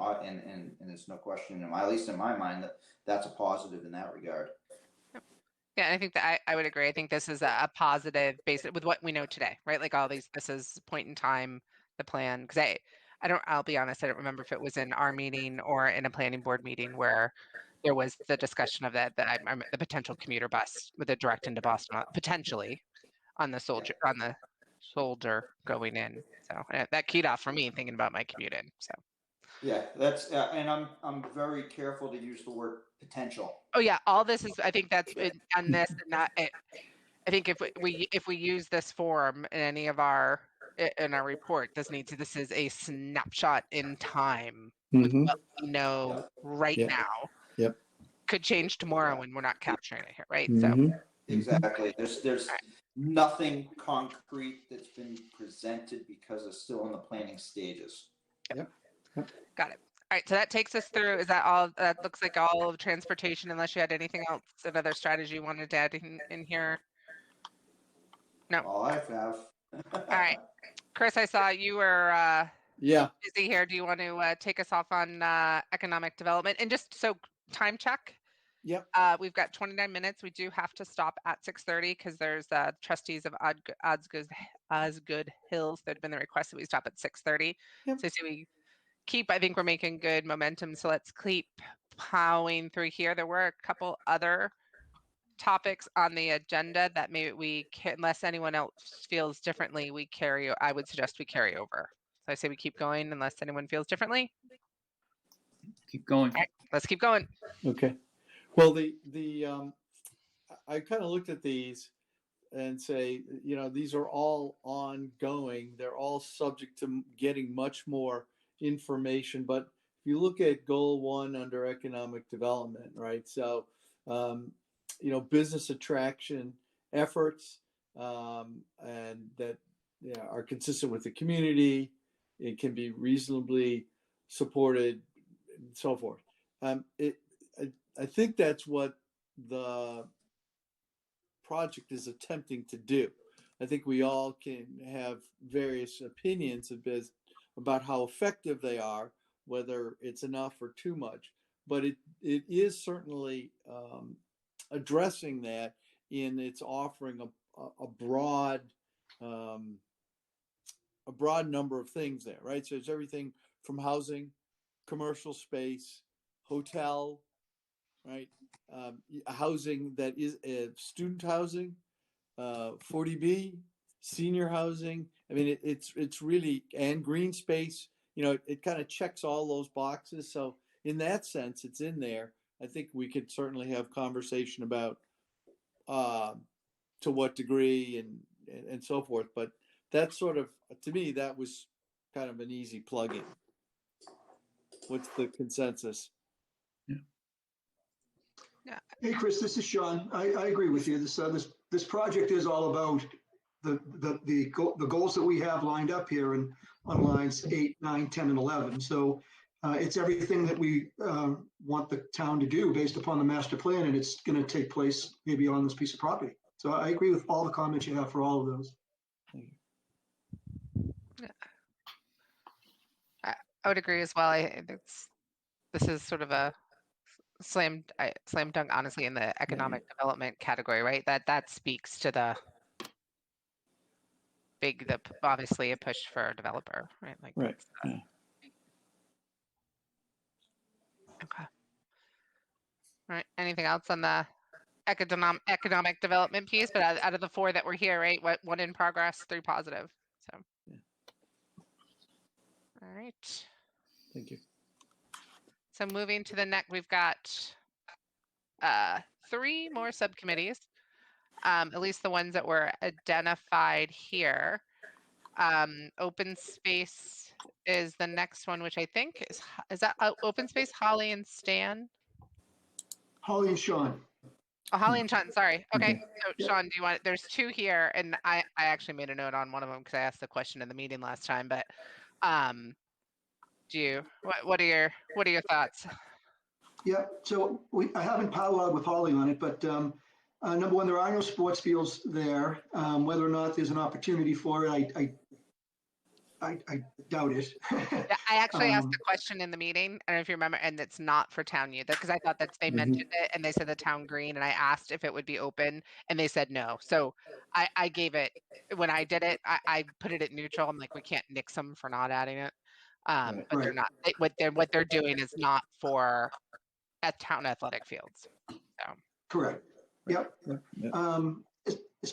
there's no question, at least in my mind, that's a positive in that regard. Yeah, I think that I would agree. I think this is a positive based with what we know today, right? Like all these, this is point in time, the plan. Because I'll be honest, I don't remember if it was in our meeting or in a planning board meeting where there was the discussion of the potential commuter bus with a direct into Boston, potentially on the soldier going in. So that keyed off for me thinking about my commute in. So. Yeah, that's and I'm very careful to use the word potential. Oh yeah, all this is. I think that's on this. Not. I think if we use this form in any of our report, this is a snapshot in time with what we know right now. Yep. Could change tomorrow when we're not capturing it here, right? Mm-hmm. So Exactly. There's nothing concrete that's been presented because it's still in the planning stages. Yep. Got it. All right, so that takes us through. Is that all? That looks like all of transportation, unless you had anything else, another strategy you wanted to add in here. No. All I have. All right, Chris, I saw you were busy here. Do you want to take us off on economic development? And just so time check. Yep. We've got 29 minutes. We do have to stop at 6:30 because there's trustees of Osgood Hills that have been the request that we stop at 6:30. Yep. So we keep. I think we're making good momentum. So let's keep plowing through here. There were a couple other topics on the agenda that maybe we can, unless anyone else feels differently, I would suggest we carry over. So I say we keep going unless anyone feels differently. Keep going. All right, let's keep going. Okay. Well, I kind of looked at these and say, these are all ongoing. They're all subject to getting much more information. But if you look at goal 1 under economic development, right? So, business attraction efforts and that are consistent with the community. It can be reasonably supported and so forth. I think that's what the project is attempting to do. I think we all can have various opinions about how effective they are, whether it's enough or too much. But it is certainly addressing that in its offering a broad number of things there, right? So it's everything from housing, commercial space, hotel, right? Housing that is student housing, 40B, senior housing. I mean, it's really, and green space, it kind of checks all those boxes. So in that sense, it's in there. I think we could certainly have conversation about to what degree and so forth. But that's sort of, to me, that was kind of an easy plug-in. What's the consensus? Yeah. Hey, Chris, this is Sean. I agree with you. This project is all about the goals that we have lined up here on lines 8, 9, 10, and 11. So It's everything that we want the town to do based upon the master plan, and it's going to take place maybe on this piece of property. So I agree with all the comments you have for all of those. I would agree as well. This is sort of a slam dunk, honestly, in the economic development category, right? That speaks to the obviously a push for a developer, right? Like Right. that's, okay. All right. Anything else on the economic development piece? But out of the 4 that were here, right? One in progress, 3 positive. So. Yeah. All right. Thank you. So moving to the next, we've got 3 more subcommittees, at least the ones that were identified here. Open space is the next one, which I think is that open space, Holly and Stan? Holly and Sean. Oh, Holly and Sean, sorry. Okay, so Yeah. Sean, do you want, there's 2 here, and I actually made a note on one of them because I asked the question in the meeting last time, but what are your thoughts? Yeah, so I haven't powwowed with Holly on it, but number one, there are no sports fields there. Whether or not there's an opportunity for it, I doubt it. Yeah, I actually asked the question in the meeting. I don't know if you remember, and it's not for town use because I thought that they mentioned it and they said the town green, and I asked if it would be open, and they said no. So I gave it when I did it. I put it at neutral. I'm like, we can't nix them for not adding it, but they're Right. not. What they're doing is not for at town athletic fields. So. Correct. Yep. Yep.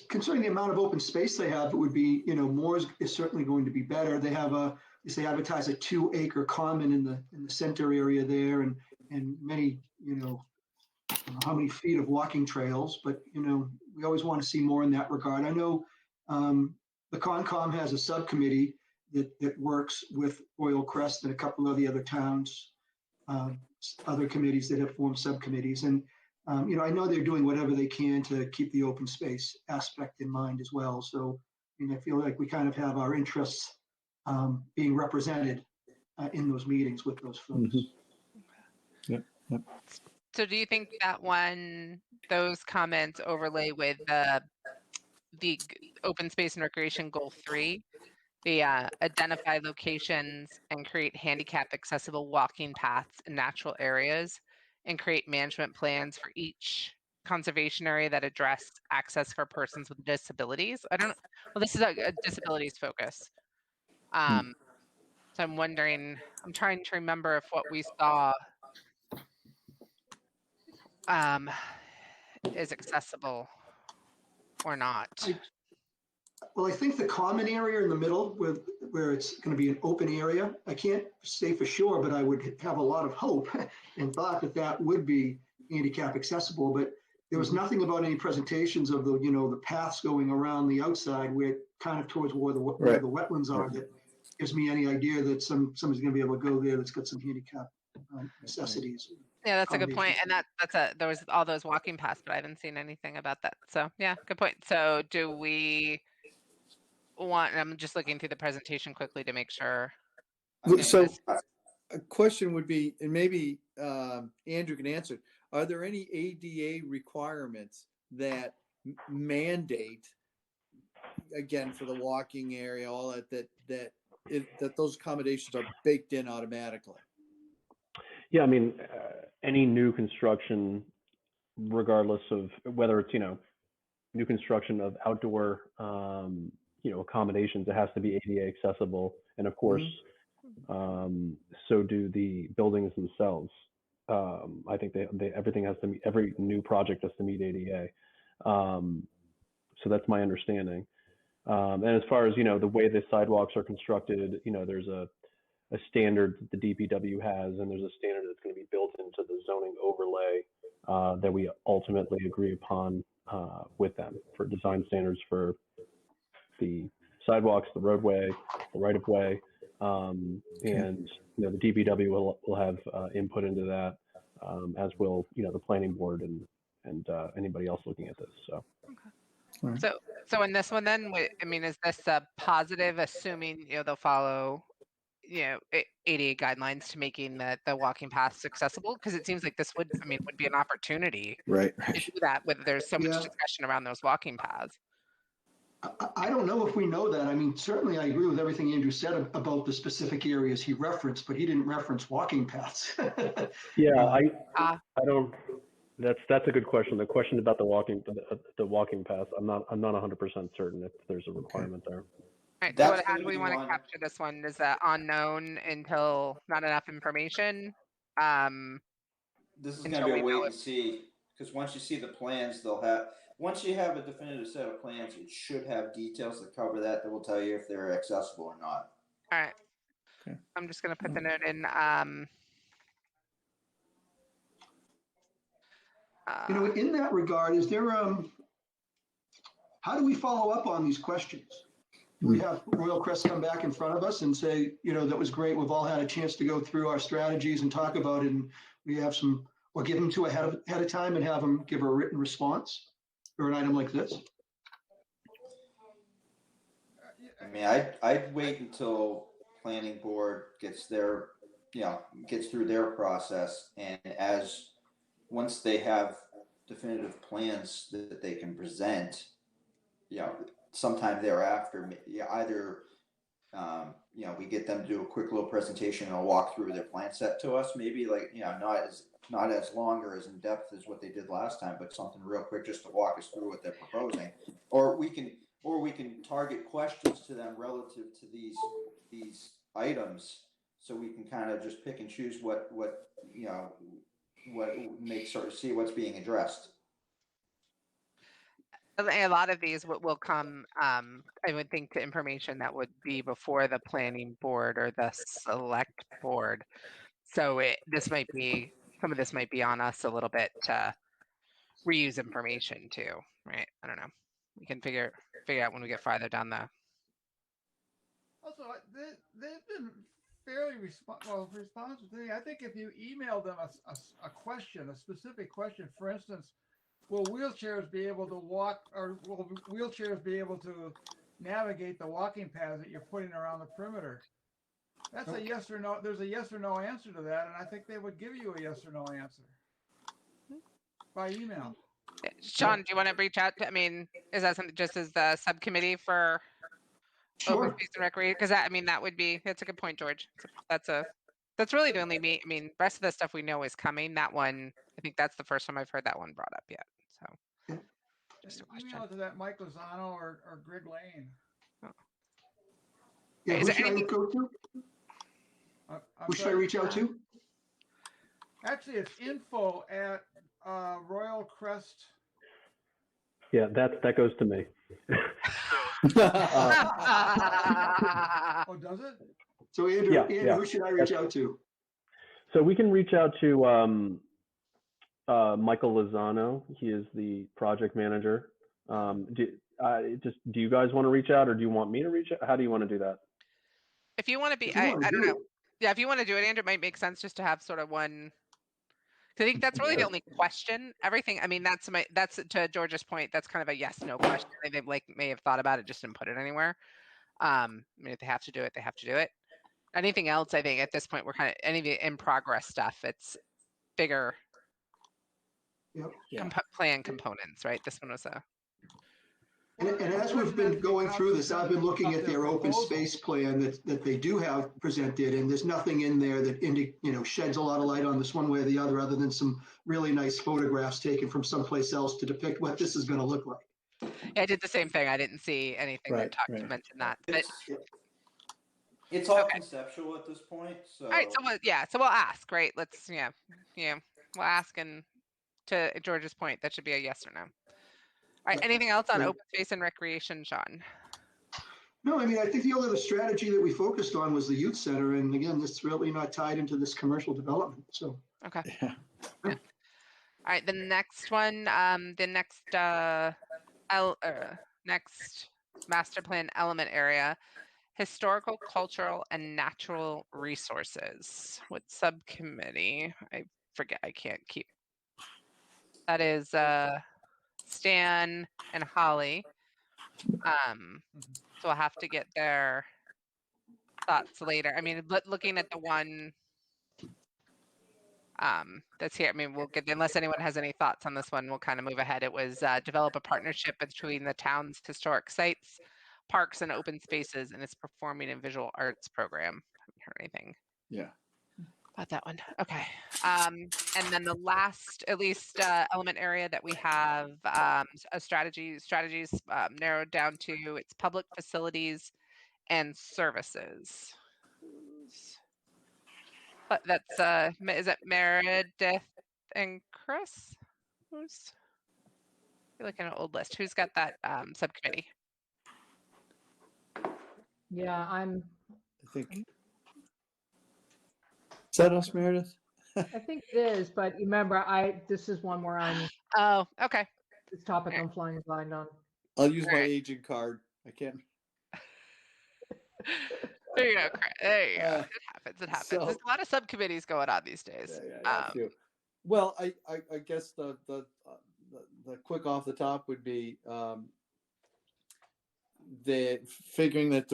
Concerning the amount of open space they have, it would be, more is certainly going to be better. They have they advertise a 2-acre common in the center area there, and many, how many feet of walking trails, but we always want to see more in that regard. I know the Concom has a subcommittee that works with Royal Crest and a couple of the other towns, other committees that have formed subcommittees, and I know they're doing whatever they can to keep the open space aspect in mind as well. So, I feel like we kind of have our interests being represented in those meetings with those folks. Yep. So do you think that those comments overlay with the open space and recreation goal 3, the identify locations and create handicap accessible walking paths in natural areas, and create management plans for each conservation area that address access for persons with disabilities? Well, this is a disabilities focus. So I'm wondering, I'm trying to remember if what we saw is accessible or not. Well, I think the common area in the middle where it's going to be an open area, I can't say for sure, but I would have a lot of hope and thought that would be handicap accessible. But there was nothing about any presentations of the paths going around the outside where kind of towards where the wetlands are that gives me any idea that somebody's going to be able to go there that's got some handicap necessities. Yeah, that's a good point. And there was all those walking paths, but I haven't seen anything about that. So yeah, good point. So do we want, I'm just looking through the presentation quickly to make sure. So a question would be, and maybe Andrew can answer, are there any ADA requirements that mandate, again, for the walking area, all that those accommodations are baked in automatically? Yeah, I mean, any new construction, regardless of whether it's, new construction of outdoor, accommodations, it has to be ADA accessible. And of course, so do the buildings themselves. I think everything has to meet, every new project has to meet ADA. So that's my understanding. And as far as, the way the sidewalks are constructed, there's a standard that the DPW has, and there's a standard that's going to be built into the zoning overlay that we ultimately agree upon with them for design standards for the sidewalks, the roadway, the right-of-way, and the DPW will have input into that, as will the planning board and anybody else looking at this. So. Okay. So in this one, then, I mean, is this a positive, assuming they'll follow ADA guidelines to making the walking paths accessible? Because it seems like this would be an opportunity Right. to do that. With there's so much Yeah. discussion around those walking paths. I don't know if we know that. I mean, certainly I agree with everything Andrew said about the specific areas he referenced, but he didn't reference walking paths. Yeah, Ah. I don't. That's a good question. The question about the walking path, I'm not 100% certain if there's a requirement there. All right, so That's how gonna do we be want to one- capture this one? Is that unknown until not enough information? This is Until gonna be we a know wait it. and see, because once you see the plans, once you have a definitive set of plans, it should have details that cover that will tell you if they're accessible or not. All right. Okay. I'm just going to put the note in. In that regard, is there, how do we follow up on these questions? Do we have Royal Crest come back in front of us and say, that was great. We've all had a chance to go through our strategies and talk about it. And we have some, or give them to ahead of time and have them give a written response for an item like this? I mean, I'd wait until planning board gets through their process, and once they have definitive plans that they can present, sometime thereafter, either we get them to do a quick little presentation and a walk through their plan set to us, maybe not as long or as in depth as what they did last time, but something real quick just to walk us through what they're proposing, or we can target questions to them relative to these items, so we can kind of just pick and choose what makes sort of see what's being addressed. A lot of these will come, I would think, to information that would be before the planning board or the select board. So some of this might be on us a little bit to reuse information too, right? I don't know. We can figure out when we get farther down the. Also, they've been fairly responsive to me. I think if you email them a question, a specific question, for instance, will wheelchairs be able to walk, or will wheelchairs be able to navigate the walking paths that you're putting around the perimeter? That's a yes or no. There's a yes or no answer to that, and I think they would give you a yes or no answer by email. Sean, do you want to reach out to? I mean, is that something just as the subcommittee for open Sure. space and recreation? Because that would be. That's a good point, George. That's really the only the rest of the stuff we know is coming. That one, I think that's the first time I've heard that one brought up yet. So, just a question. Email it to that Mike Lozano or Greg Lane. Yeah, Is who there should I anything- go to? Who should I reach out to? Actually, it's info at Royal Crest. Yeah, that goes to me. Oh, does it? So Andrew, Yeah. who should I reach out to? So we can reach out to Michael Lozano. He is the project manager. Do you guys want to reach out, or do you want me to reach out? How do you want to do that? If you want to be, If you wanna I don't do know. it. Yeah, if you want to do it, Andrew, it might make sense just to have sort of one. 'Cause I think that's really the only question. Everything, that's to George's point. That's kind of a yes/no question. They may have thought about it, just didn't put it anywhere. If they have to do it, they have to do it. Anything else, I think at this point, we're kind of any of the in progress stuff. It's bigger Yep. Yeah. plan components, right? This one was a. And as we've been going through this, I've been looking at their open space plan that they do have presented, and there's nothing in there that sheds a lot of light on this one way or the other than some really nice photographs taken from someplace else to depict what this is going to look like. Yeah, I did the same thing. I didn't see anything that mentioned that. But It's all conceptual at this point. So. all right, so we'll ask, right? Let's we'll ask, and to George's point, that should be a yes or no. All right, anything else on open space and recreation, Sean? No, I think the only other strategy that we focused on was the youth center, and again, this is really not tied into this commercial development. So Okay. Yeah. All right, the next one, the next master plan element area, historical, cultural, and natural resources. What subcommittee? I forget. I can't keep. That is Stan and Holly. So I'll have to get their thoughts later. I mean, looking at the one that's here, I mean, we'll get, unless anyone has any thoughts on this one, we'll kind of move ahead. It was develop a partnership between the town's historic sites, parks, and open spaces in its performing and visual arts program. Haven't heard anything Yeah. about that one. Okay. And then the last, at least element area that we have a strategies narrowed down to its public facilities and services. But that's is it Meredith and Chris? Who's you're looking at an old list? Who's got that subcommittee? Yeah, I'm, I think. Is that us, Meredith? I think it is, but remember, this is one where I'm, Oh, okay. this topic I'm flying blind on. I'll use my Alright. agent card. I can't. There you go. There you go. Uh, It happens. It happens. so- There's a lot of subcommittees going on these days. Yeah, too. Well, I guess the quick off the top would be the figuring that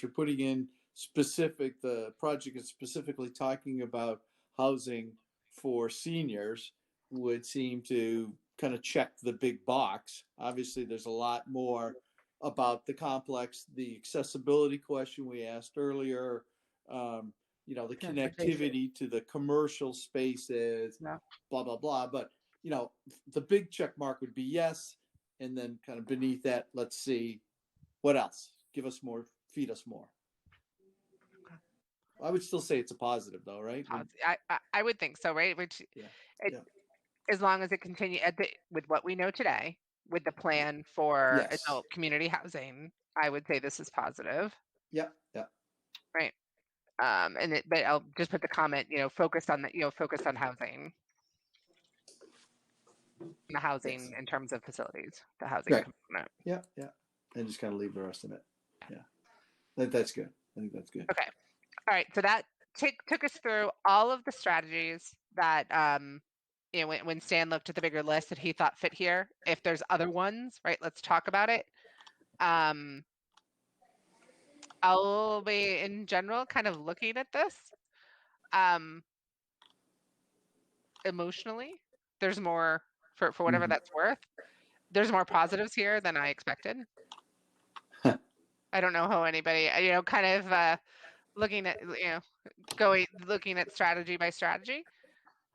you're putting in specific. The project is specifically talking about housing for seniors would seem to kind of check the big box. Obviously, there's a lot more about the complex, the accessibility question we asked earlier, you know, the connectivity to the commercial spaces, Yeah. blah, blah, blah. But, you know, the big check mark would be yes. And then kind of beneath that, let's see what else. Give us more, feed us more. Okay. I would still say it's a positive though, right? I would think so, right? Which Yeah. as long as it continue with what we know today, with the plan for Yes. adult community housing, I would say this is positive. Yeah. Yeah. Right. But I'll just put the comment, you know, focused on focused on housing. The housing in terms of facilities, the housing Right. component. Yeah. Yeah. And just kind of leave the rest of it. Yeah. That's good. I think that's good. Okay. All right. So that took us through all of the strategies that you know, when Stan looked at the bigger list that he thought fit here. If there's other ones, right, let's talk about it. I'll be in general kind of looking at this. Emotionally, there's more for whatever Mhm. that's worth. There's more positives here than I expected. I don't know how anybody, you know, kind of looking at, you know, looking at strategy by strategy.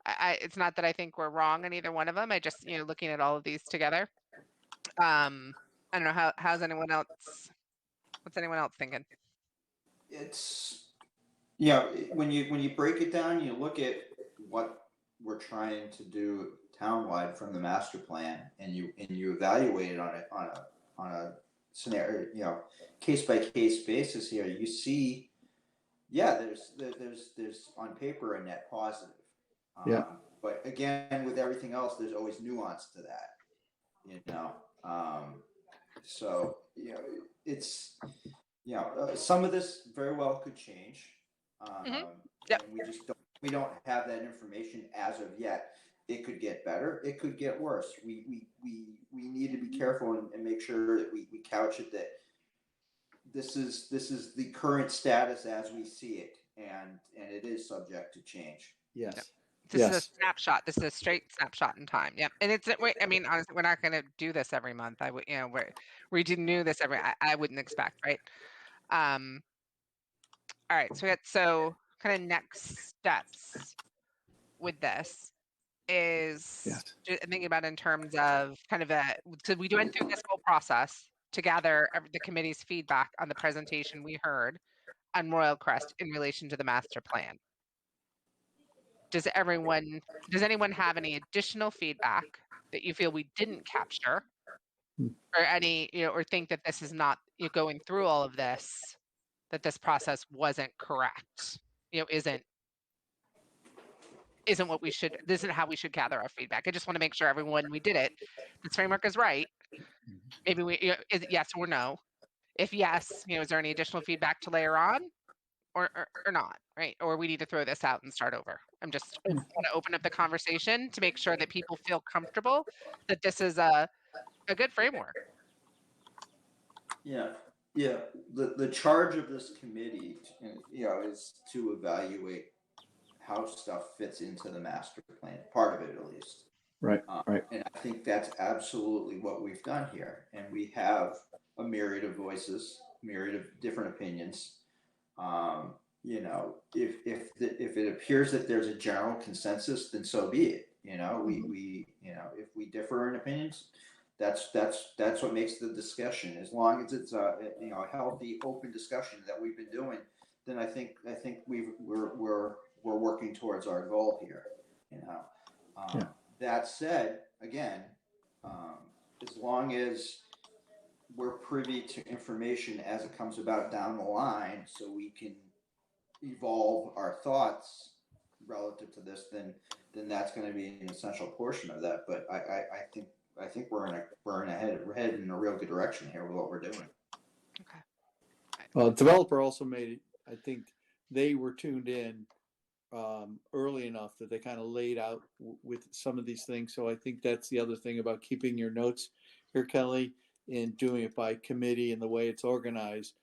It's not that I think we're wrong in either one of them. I just, you know, looking at all of these together. I don't know how's anyone else. What's anyone else thinking? It's, you know, when you break it down, you look at what we're trying to do townwide from the master plan, and you evaluate it on a scenario, you know, case by case basis. Here, you see, yeah, there's on paper a net positive. Yeah. But again, with everything else, there's always nuance to that, you know. So, you know, it's, you know, some of this very well could change. Yep. And we don't have that information as of yet. It could get better. It could get worse. We need to be careful and make sure that we couch it that this is the current status as we see it, and it is subject to change. Yes. Yep. This is a snapshot. This is a straight snapshot in time. Yep. And it's, I mean, honestly, we're not going to do this every month. I would, you know, we do this every, I wouldn't expect, right? All right. So kind of next steps with this is Yes. thinking about in terms of kind of so we went through this whole process to gather the committee's feedback on the presentation we heard on Royal Crest in relation to the master plan. Does anyone have any additional feedback that you feel we didn't capture, or any, you know, or think that this is not, you know, going through all of this, that this process wasn't correct, you know, isn't what we should, this isn't how we should gather our feedback. I just want to make sure everyone, we did it, this framework is right. Maybe we, you know, is it yes or no? If yes, you know, is there any additional feedback to layer on? Or not, right? Or we need to throw this out and start over. I'm just want to open up the conversation to make sure that people feel comfortable that this is a good framework. Yeah. Yeah, the charge of this committee, is to evaluate how stuff fits into the master plan, part of it at least. Right. And I think that's absolutely what we've done here. And we have a myriad of voices, myriad of different opinions. If it appears that there's a general consensus, then so be it. We if we differ in opinions, that's what makes the discussion. As long as it's a healthy, open discussion that we've been doing, then I think we're working towards our goal here. Yeah. That said, again, as long as we're privy to information as it comes about down the line, so we can evolve our thoughts relative to this, then that's going to be an essential portion of that. But I think we're headed in a real good direction here with what we're doing. Well, the developer also made it, I think they were tuned in early enough that they kind of laid out with some of these things. So I think that's the other thing about keeping your notes here, Kelly, and doing it by committee and the way it's organized.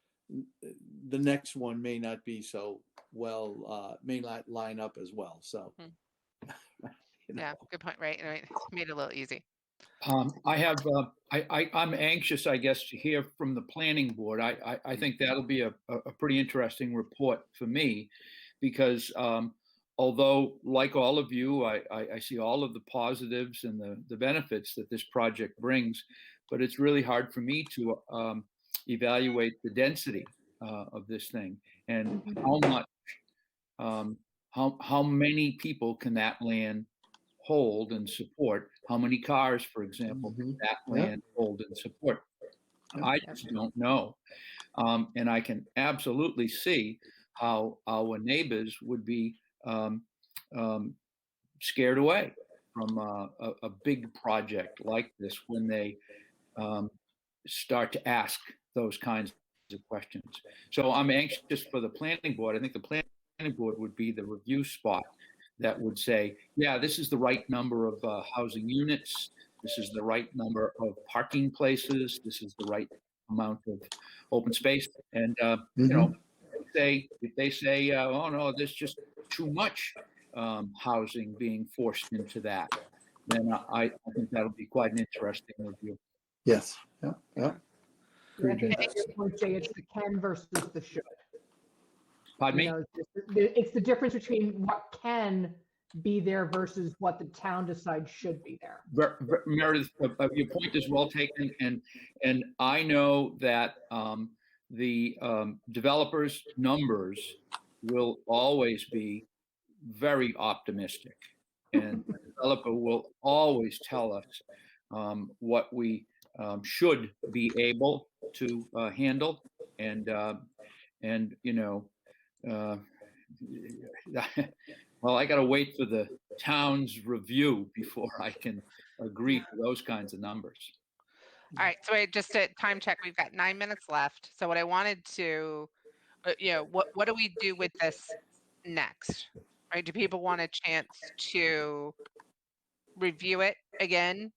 The next one may not be so well, may not line up as well. So, Yeah, good point. Right. Made it a little easy. I'm anxious, I guess, to hear from the planning board. I think that'll be a pretty interesting report for me, because although, like all of you, I see all of the positives and the benefits that this project brings, but it's really hard for me to evaluate the density of this thing and how much, how many people can that land hold and support. How many cars, for example, can that land hold and support? I just don't know. And I can absolutely see how our neighbors would be scared away from a big project like this when they start to ask those kinds of questions. So I'm anxious for the planning board. I think the planning board would be the review spot that would say, yeah, this is the right number of housing units. This is the right number of parking places. This is the right amount of open space. And, if they say, oh no, there's just too much housing being forced into that, then I think that'll be quite an interesting review. yes. Yeah. I think it's the can versus the should. Pardon me? It's the difference between what can be there versus what the town decides should be there. Meredith, your point is well taken, and I know that the developers' numbers will always be very optimistic, and the developer will always tell us what we should be able to handle, and well, I got to wait for the town's review before I can agree to those kinds of numbers. All right. So just a time check. We've got 9 minutes left. So what I wanted to, what do we do with this next? Right? Do people want a chance to review it again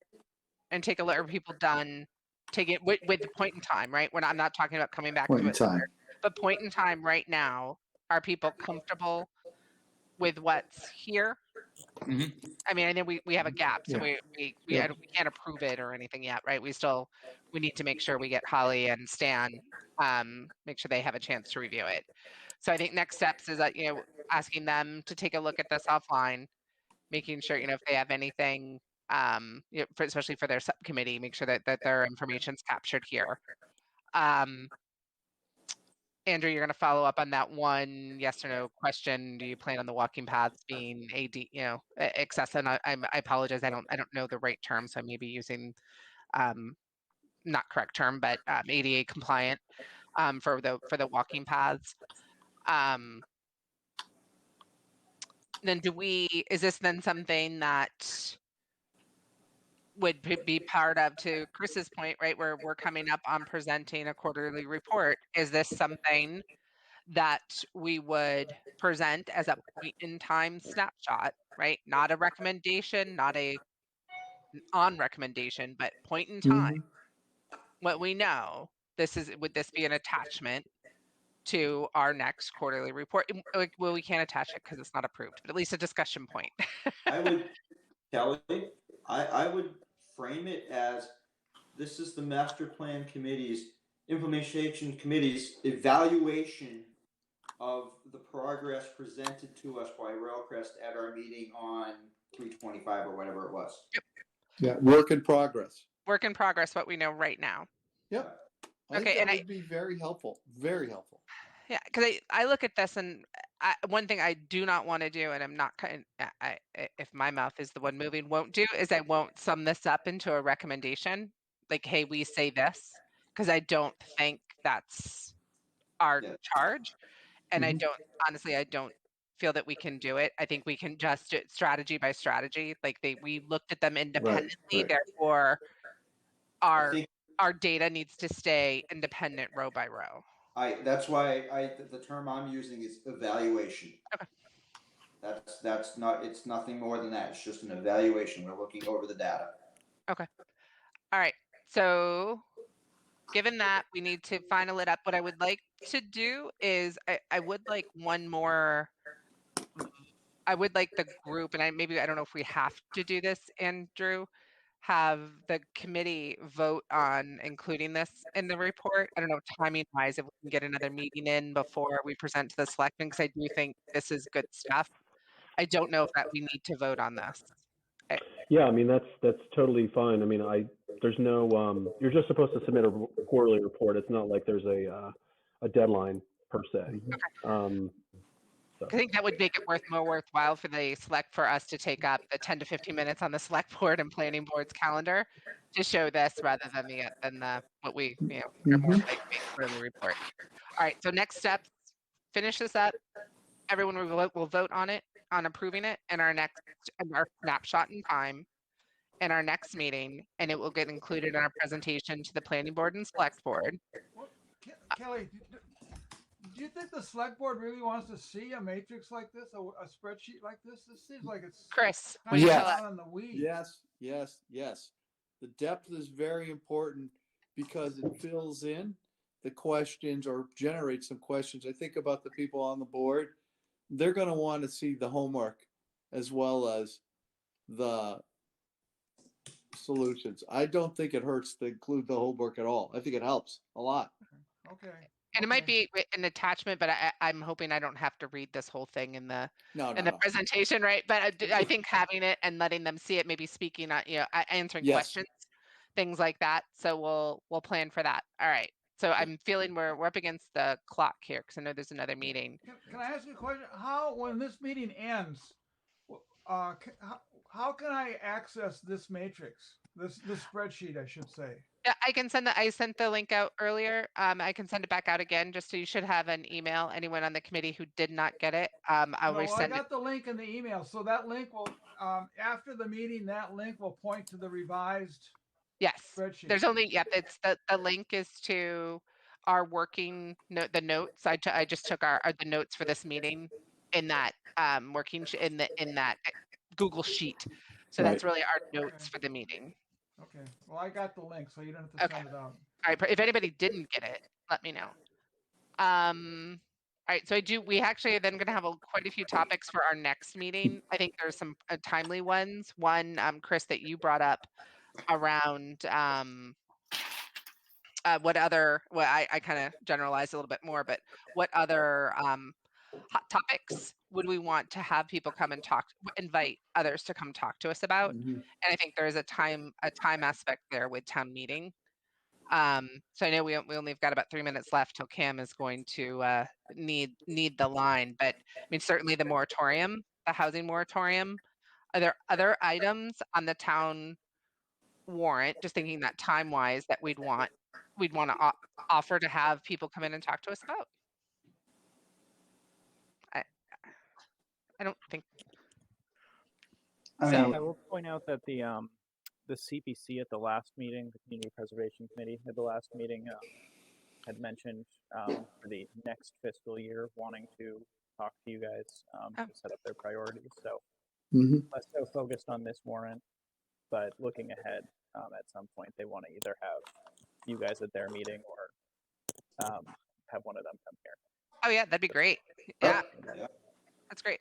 and take a look? Are people done? Take it with the point in time, right? I'm not talking about coming back to it, but point in time right now. Are people comfortable with what's here? Mm-hmm. I mean, I know we have a gap, so we can't approve it or anything yet, right? We need to make sure we get Holly and Stan, make sure they have a chance to review it. So I think next steps is that, asking them to take a look at this offline, making sure, if they have anything, especially for their subcommittee, make sure that their information's captured here. Andrew, you're going to follow up on that one yes or no question. Do you plan on the walking paths being accessible? And I apologize. I don't know the right term, so I may be using not correct term, but ADA compliant for the walking paths. Then is this then something that would be part of, to Chris's point, right, where we're coming up on presenting a quarterly report? Is this something that we would present as a point in time snapshot, right? Not a recommendation, not a on recommendation, but point in time. What we know, would this be an attachment to our next quarterly report? Well, we can't attach it because it's not approved, but at least a discussion point. I would, Kelly, I would frame it as, this is the master plan committee's, implementation committee's evaluation of the progress presented to us by Railcrest at our meeting on 3/25 or whatever it was. Yeah, work in progress. Work in progress, what we know right now. Yep. I Okay, think and that would be very helpful. Very helpful. Yeah, because I look at this and one thing I do not want to do, and I'm not if my mouth is the one moving, won't do, is I won't sum this up into a recommendation. Like, hey, we say this, because I don't think that's our Yeah. charge. And Mhm. honestly, I don't feel that we can do it. I think we can just do it strategy by strategy. Like we looked at them independently, right. therefore I think our data needs to stay independent row by row. that's why the term I'm using is evaluation. Okay. That's not, it's nothing more than that. It's just an evaluation. We're looking over the data. Okay. All right. So given that, we need to final it up. What I would like to do is I would like one more. I would like the group, and I don't know if we have to do this, Andrew, have the committee vote on including this in the report. I don't know, timing wise, if we can get another meeting in before we present to the selectmen, because I do think this is good stuff. I don't know if that we need to vote on this. Yeah, I mean, that's totally fine. I mean, there's no, you're just supposed to submit a quarterly report. It's not like there's a deadline per se. I think that would make it more worthwhile for us to take up the 10 to 15 minutes on the select board and planning board's calendar to show this rather than what we are more likely quarterly report. All right, so next steps, finish this up. Everyone will vote on it, on approving it, and our snapshot in time in our next meeting, and it will get included in our presentation to the planning board and select board. Well, Kelly, do you think the select board really wants to see a matrix like this, a spreadsheet like this? This seems like it's Chris, kind will you of tell us? down in the weeds. Yes. The depth is very important because it fills in the questions or generates some questions. I think about the people on the board. They're going to want to see the homework as well as the solutions. I don't think it hurts to include the homework at all. I think it helps a lot. Okay. And it might be an attachment, but I'm hoping I don't have to read this whole thing in the presentation, right? But I think having it and letting them see it, maybe speaking, answering questions, things like that. So we'll plan for that. All right. So I'm feeling we're up against the clock here because I know there's another meeting. Can I ask you a question? When this meeting ends, how can I access this matrix, this spreadsheet, I should say? Yeah, I sent the link out earlier. I can send it back out again, just so you should have an email. Anyone on the committee who did not get it, I'll resend I got the link in the email. So that link will, after the meeting, that link will point to the revised spreadsheet. There's only, it's the link is to our working note, the notes. I just took the notes for this meeting in that in that Google sheet. So that's really our notes for the meeting. Okay. Well, I got the link, so you don't have to send it out. All right. If anybody didn't get it, let me know. All right. So we actually are then going to have quite a few topics for our next meeting. I think there's some timely ones. One, Chris, that you brought up around what other, well, I kind of generalized a little bit more, but what other hot topics would we want to have people come and invite others to come talk to us about? And I think there's a time aspect there with town meeting. So I know we only have got about 3 minutes left till Cam is going to need the line, but I mean, certainly the moratorium, the housing moratorium. Are there other items on the town warrant, just thinking that time wise, that we'd want to offer to have people come in and talk to us about? I don't think. I I will point out that the CPC at the last meeting, the Community Preservation Committee at the last meeting, had mentioned for the next fiscal year wanting to talk to you guys to set up their priorities. So less so focused on this warrant, but looking ahead, at some point they want to either have you guys at their meeting or have one of them come here. Oh yeah, that'd be great. Yeah, Yeah. that's great.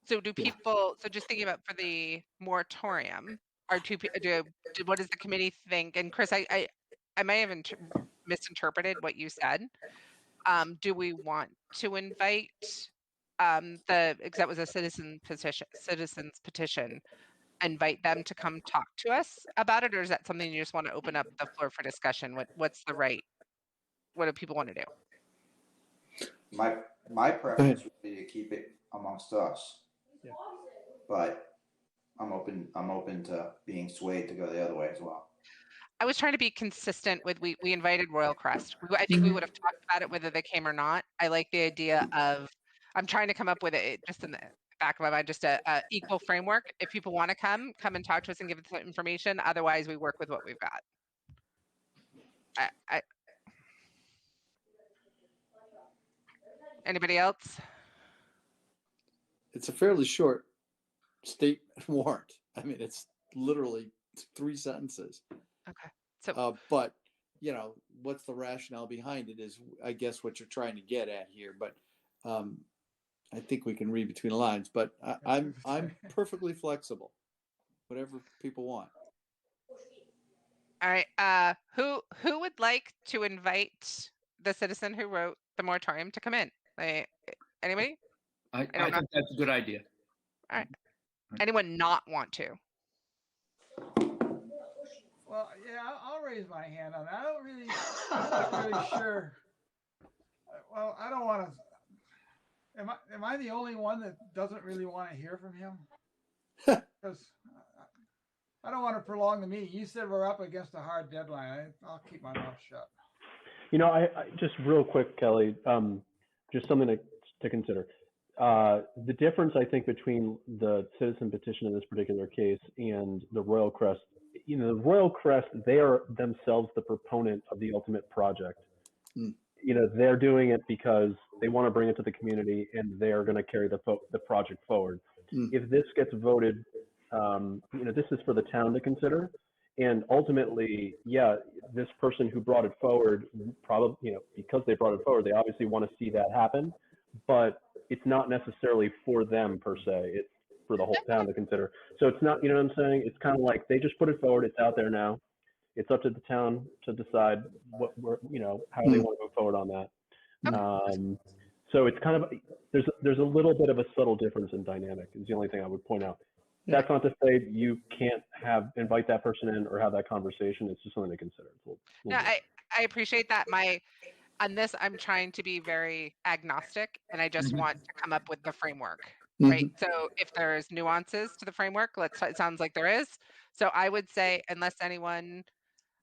So do people, so just thinking about for the moratorium, are what does the committee think? And Chris, I may have misinterpreted what you said. Do we want to invite because that was a citizen's petition, invite them to come talk to us about it, or is that something you just want to open up the floor for discussion? What do people want to do? My preference would be to keep it amongst us. Yeah. But I'm open to being swayed to go the other way as well. I was trying to be consistent with we invited Royal Crest. I think we would have talked about it whether they came or not. I like the idea of I'm trying to come up with it just in the back of my mind, just a equal framework. If people want to come and talk to us and give us the information. Otherwise, we work with what we've got. Anybody else? It's a fairly short statement warrant. I mean, it's literally 3 sentences. Okay. So, but you know, what's the rationale behind it is, I guess, what you're trying to get at here. But I think we can read between the lines. But I'm perfectly flexible. Whatever people want. all right. Who would like to invite the citizen who wrote the moratorium to come in? Anybody? I think that's a good idea. All right. Anyone not want to? Well, yeah, I'll raise my hand on that. I'm not really sure. Well, I don't want to. Am I the only one that doesn't really want to hear from him? Because I don't want to prolong the meeting. You said we're up against a hard deadline. I'll keep my mouth shut. You know, I just real quick, Kelly, just something to consider. The difference, I think, between the citizen petition in this particular case and the Royal Crest, you know, the Royal Crest, they are themselves the proponent of the ultimate project. Mm. You know, they're doing it because they want to bring it to the community and they're going to carry the project forward. Mm. If this gets voted, you know, this is for the town to consider. And ultimately, yeah, this person who brought it forward, probably, you know, because they brought it forward, they obviously want to see that happen. But it's not necessarily for them per se. It's for the whole town to consider. So it's not, you know what I'm saying? It's kind of like they just put it forward. It's out there now. It's up to the town to decide you know, how they want to move forward on that. So it's kind of, there's a little bit of a subtle difference in dynamic is the only thing I would point out. That's not to say you can't invite that person in or have that conversation. It's just something to consider. No, I appreciate that. On this, I'm trying to be very agnostic, and I just want to come up with the framework, right? So if there's nuances to the framework, it sounds like there is. So I would say, unless anyone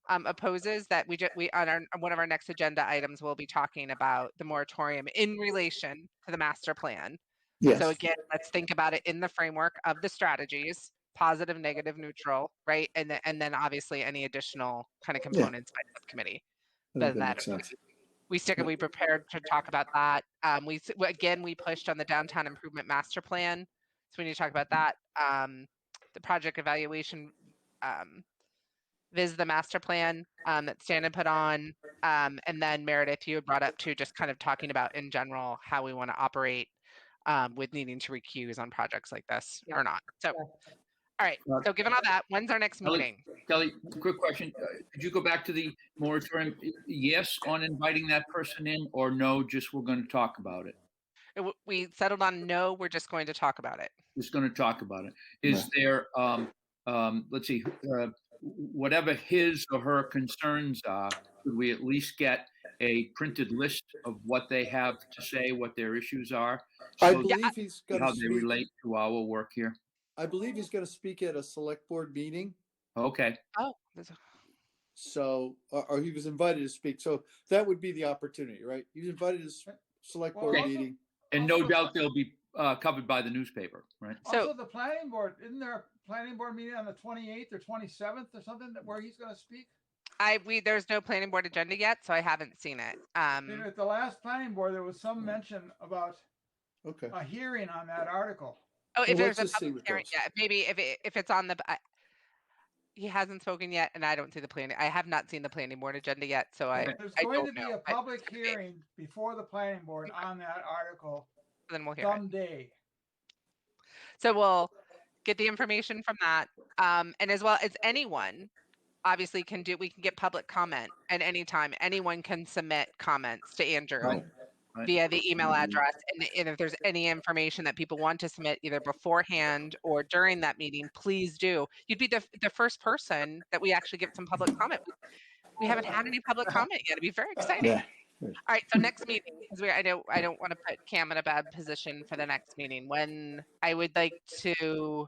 opposes, that we on one of our next agenda items, we'll be talking about the moratorium in relation to the master plan. Yes. So again, let's think about it in the framework of the strategies, positive, negative, neutral, right? And then obviously any additional kind of components by the subcommittee. I think that makes sense. We prepared to talk about that. We pushed on the downtown improvement master plan. So we need to talk about that. The project evaluation viz the master plan that Stan had put on. And then Meredith, you had brought up too, just kind of talking about in general how we want to operate with needing to recuse on projects like this or not. So, all right. So given all that, when's our next meeting? Kelly, quick question. Could you go back to the moratorium? Yes on inviting that person in, or no, just we're going to talk about it? We settled on no, we're just going to talk about it. Just going to talk about it. Is there, let's see, whatever his or her concerns are, could we at least get a printed list of what they have to say, what their issues are? I believe he's going how to they relate to our work here. I believe he's going to speak at a select board meeting. Okay. Oh. So, or he was invited to speak. So that would be the opportunity, right? He was invited to select board meeting. And no doubt they'll be covered by the newspaper, right? Also, the planning board, isn't there a planning board meeting on the 28th or 27th or something where he's going to speak? There's no planning board agenda yet, so I haven't seen it. At the last planning board, there was some mention about a hearing on that article. Oh, if there's a public hearing, yeah, maybe if it's on the, he hasn't spoken yet, and I don't see the planning. I have not seen the planning board agenda yet, so I There's I going don't to be know. a public hearing before the planning board on that article Then we'll hear it. someday. So we'll get the information from that, and as well as anyone, obviously we can get public comment at any time. Anyone can submit comments to Andrew Right. via the email address, and if there's any information that people want to submit either beforehand or during that meeting, please do. You'd be the first person that we actually give some public comment. We haven't had any public comment yet. It'd be very exciting. Yeah. All right, so next meeting, because I don't want to put Cam in a bad position for the next meeting. When I would like to,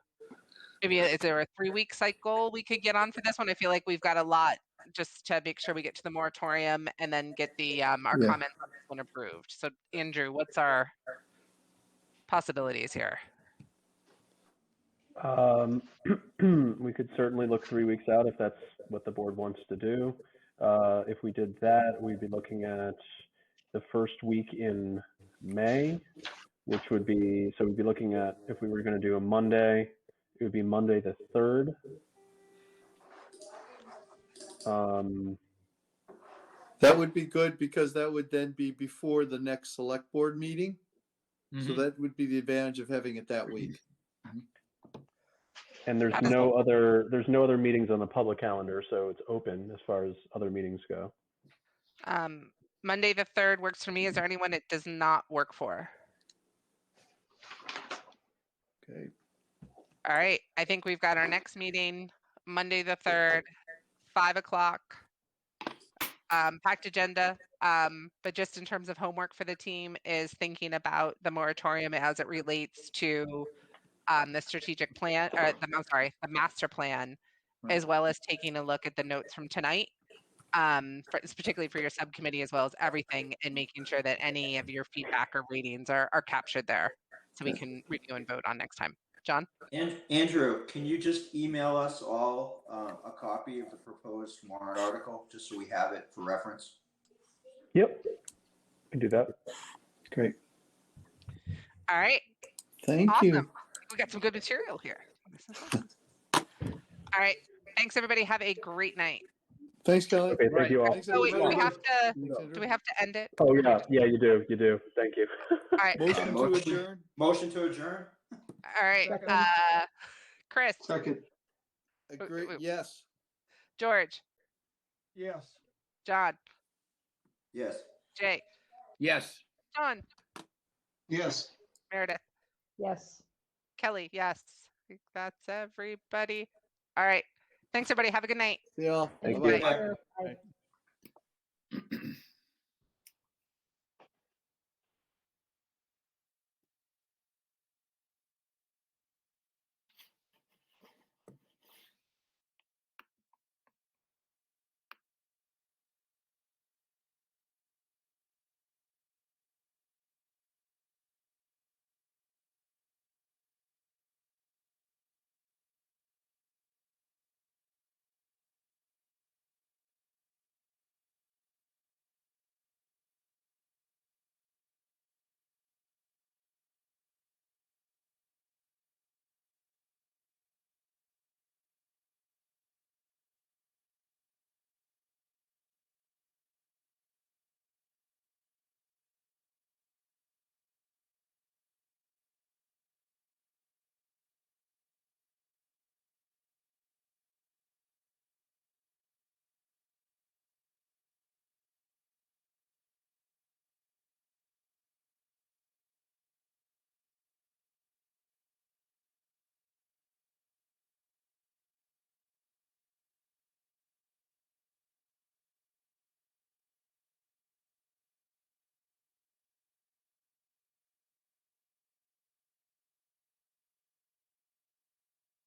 maybe is there a 3-week cycle we could get on for this one? I feel like we've got a lot just to make sure we get to the moratorium and then get the our Yeah. comments on this one approved. So Andrew, what's our possibilities here? We could certainly look 3 weeks out if that's what the board wants to do. If we did that, we'd be looking at the first week in May, which would be, so we'd be looking at, if we were going to do a Monday, it would be Monday the 3rd. That would be good because that would then be before the next select board meeting. So Mhm. that would be the advantage of having it that week. And there's no other meetings on the public calendar, so it's open as far as other meetings go. Monday the 3rd works for me. Is there anyone it does not work for? Okay. All right, I think we've got our next meeting, Monday the 3rd, 5 o'clock. Packed agenda, but just in terms of homework for the team is thinking about the moratorium as it relates to the strategic plan, or the master plan, Right. as well as taking a look at the notes from tonight, particularly for your subcommittee, as well as everything, and making sure that any of your feedback or ratings are captured there, so we can review and vote on next time. John? And Andrew, can you just email us all a copy of the proposed warrant article, just so we have it for reference? Yep, can do that. Great. All right, Thank awesome. you. We got some good material here. This is awesome. All right, thanks everybody. Have a great night. Thanks, Kelly. Okay, thank you all. Thanks, Oh wait, do we everybody. have to? Thanks, Do Andrew. we have to end it? Oh yeah, you do. Thank you. All right, Motion to adjourn. Motion to adjourn? all right. Second. Chris, Second, Agree. wait. Yes. George, Yes. John, Yes. Jay, Yes. John, yes. Meredith, Yes. Kelly. Yes, I think that's everybody. All right. Thanks everybody. Have a good night. See y'all. Thank Bye-bye. you. Bye.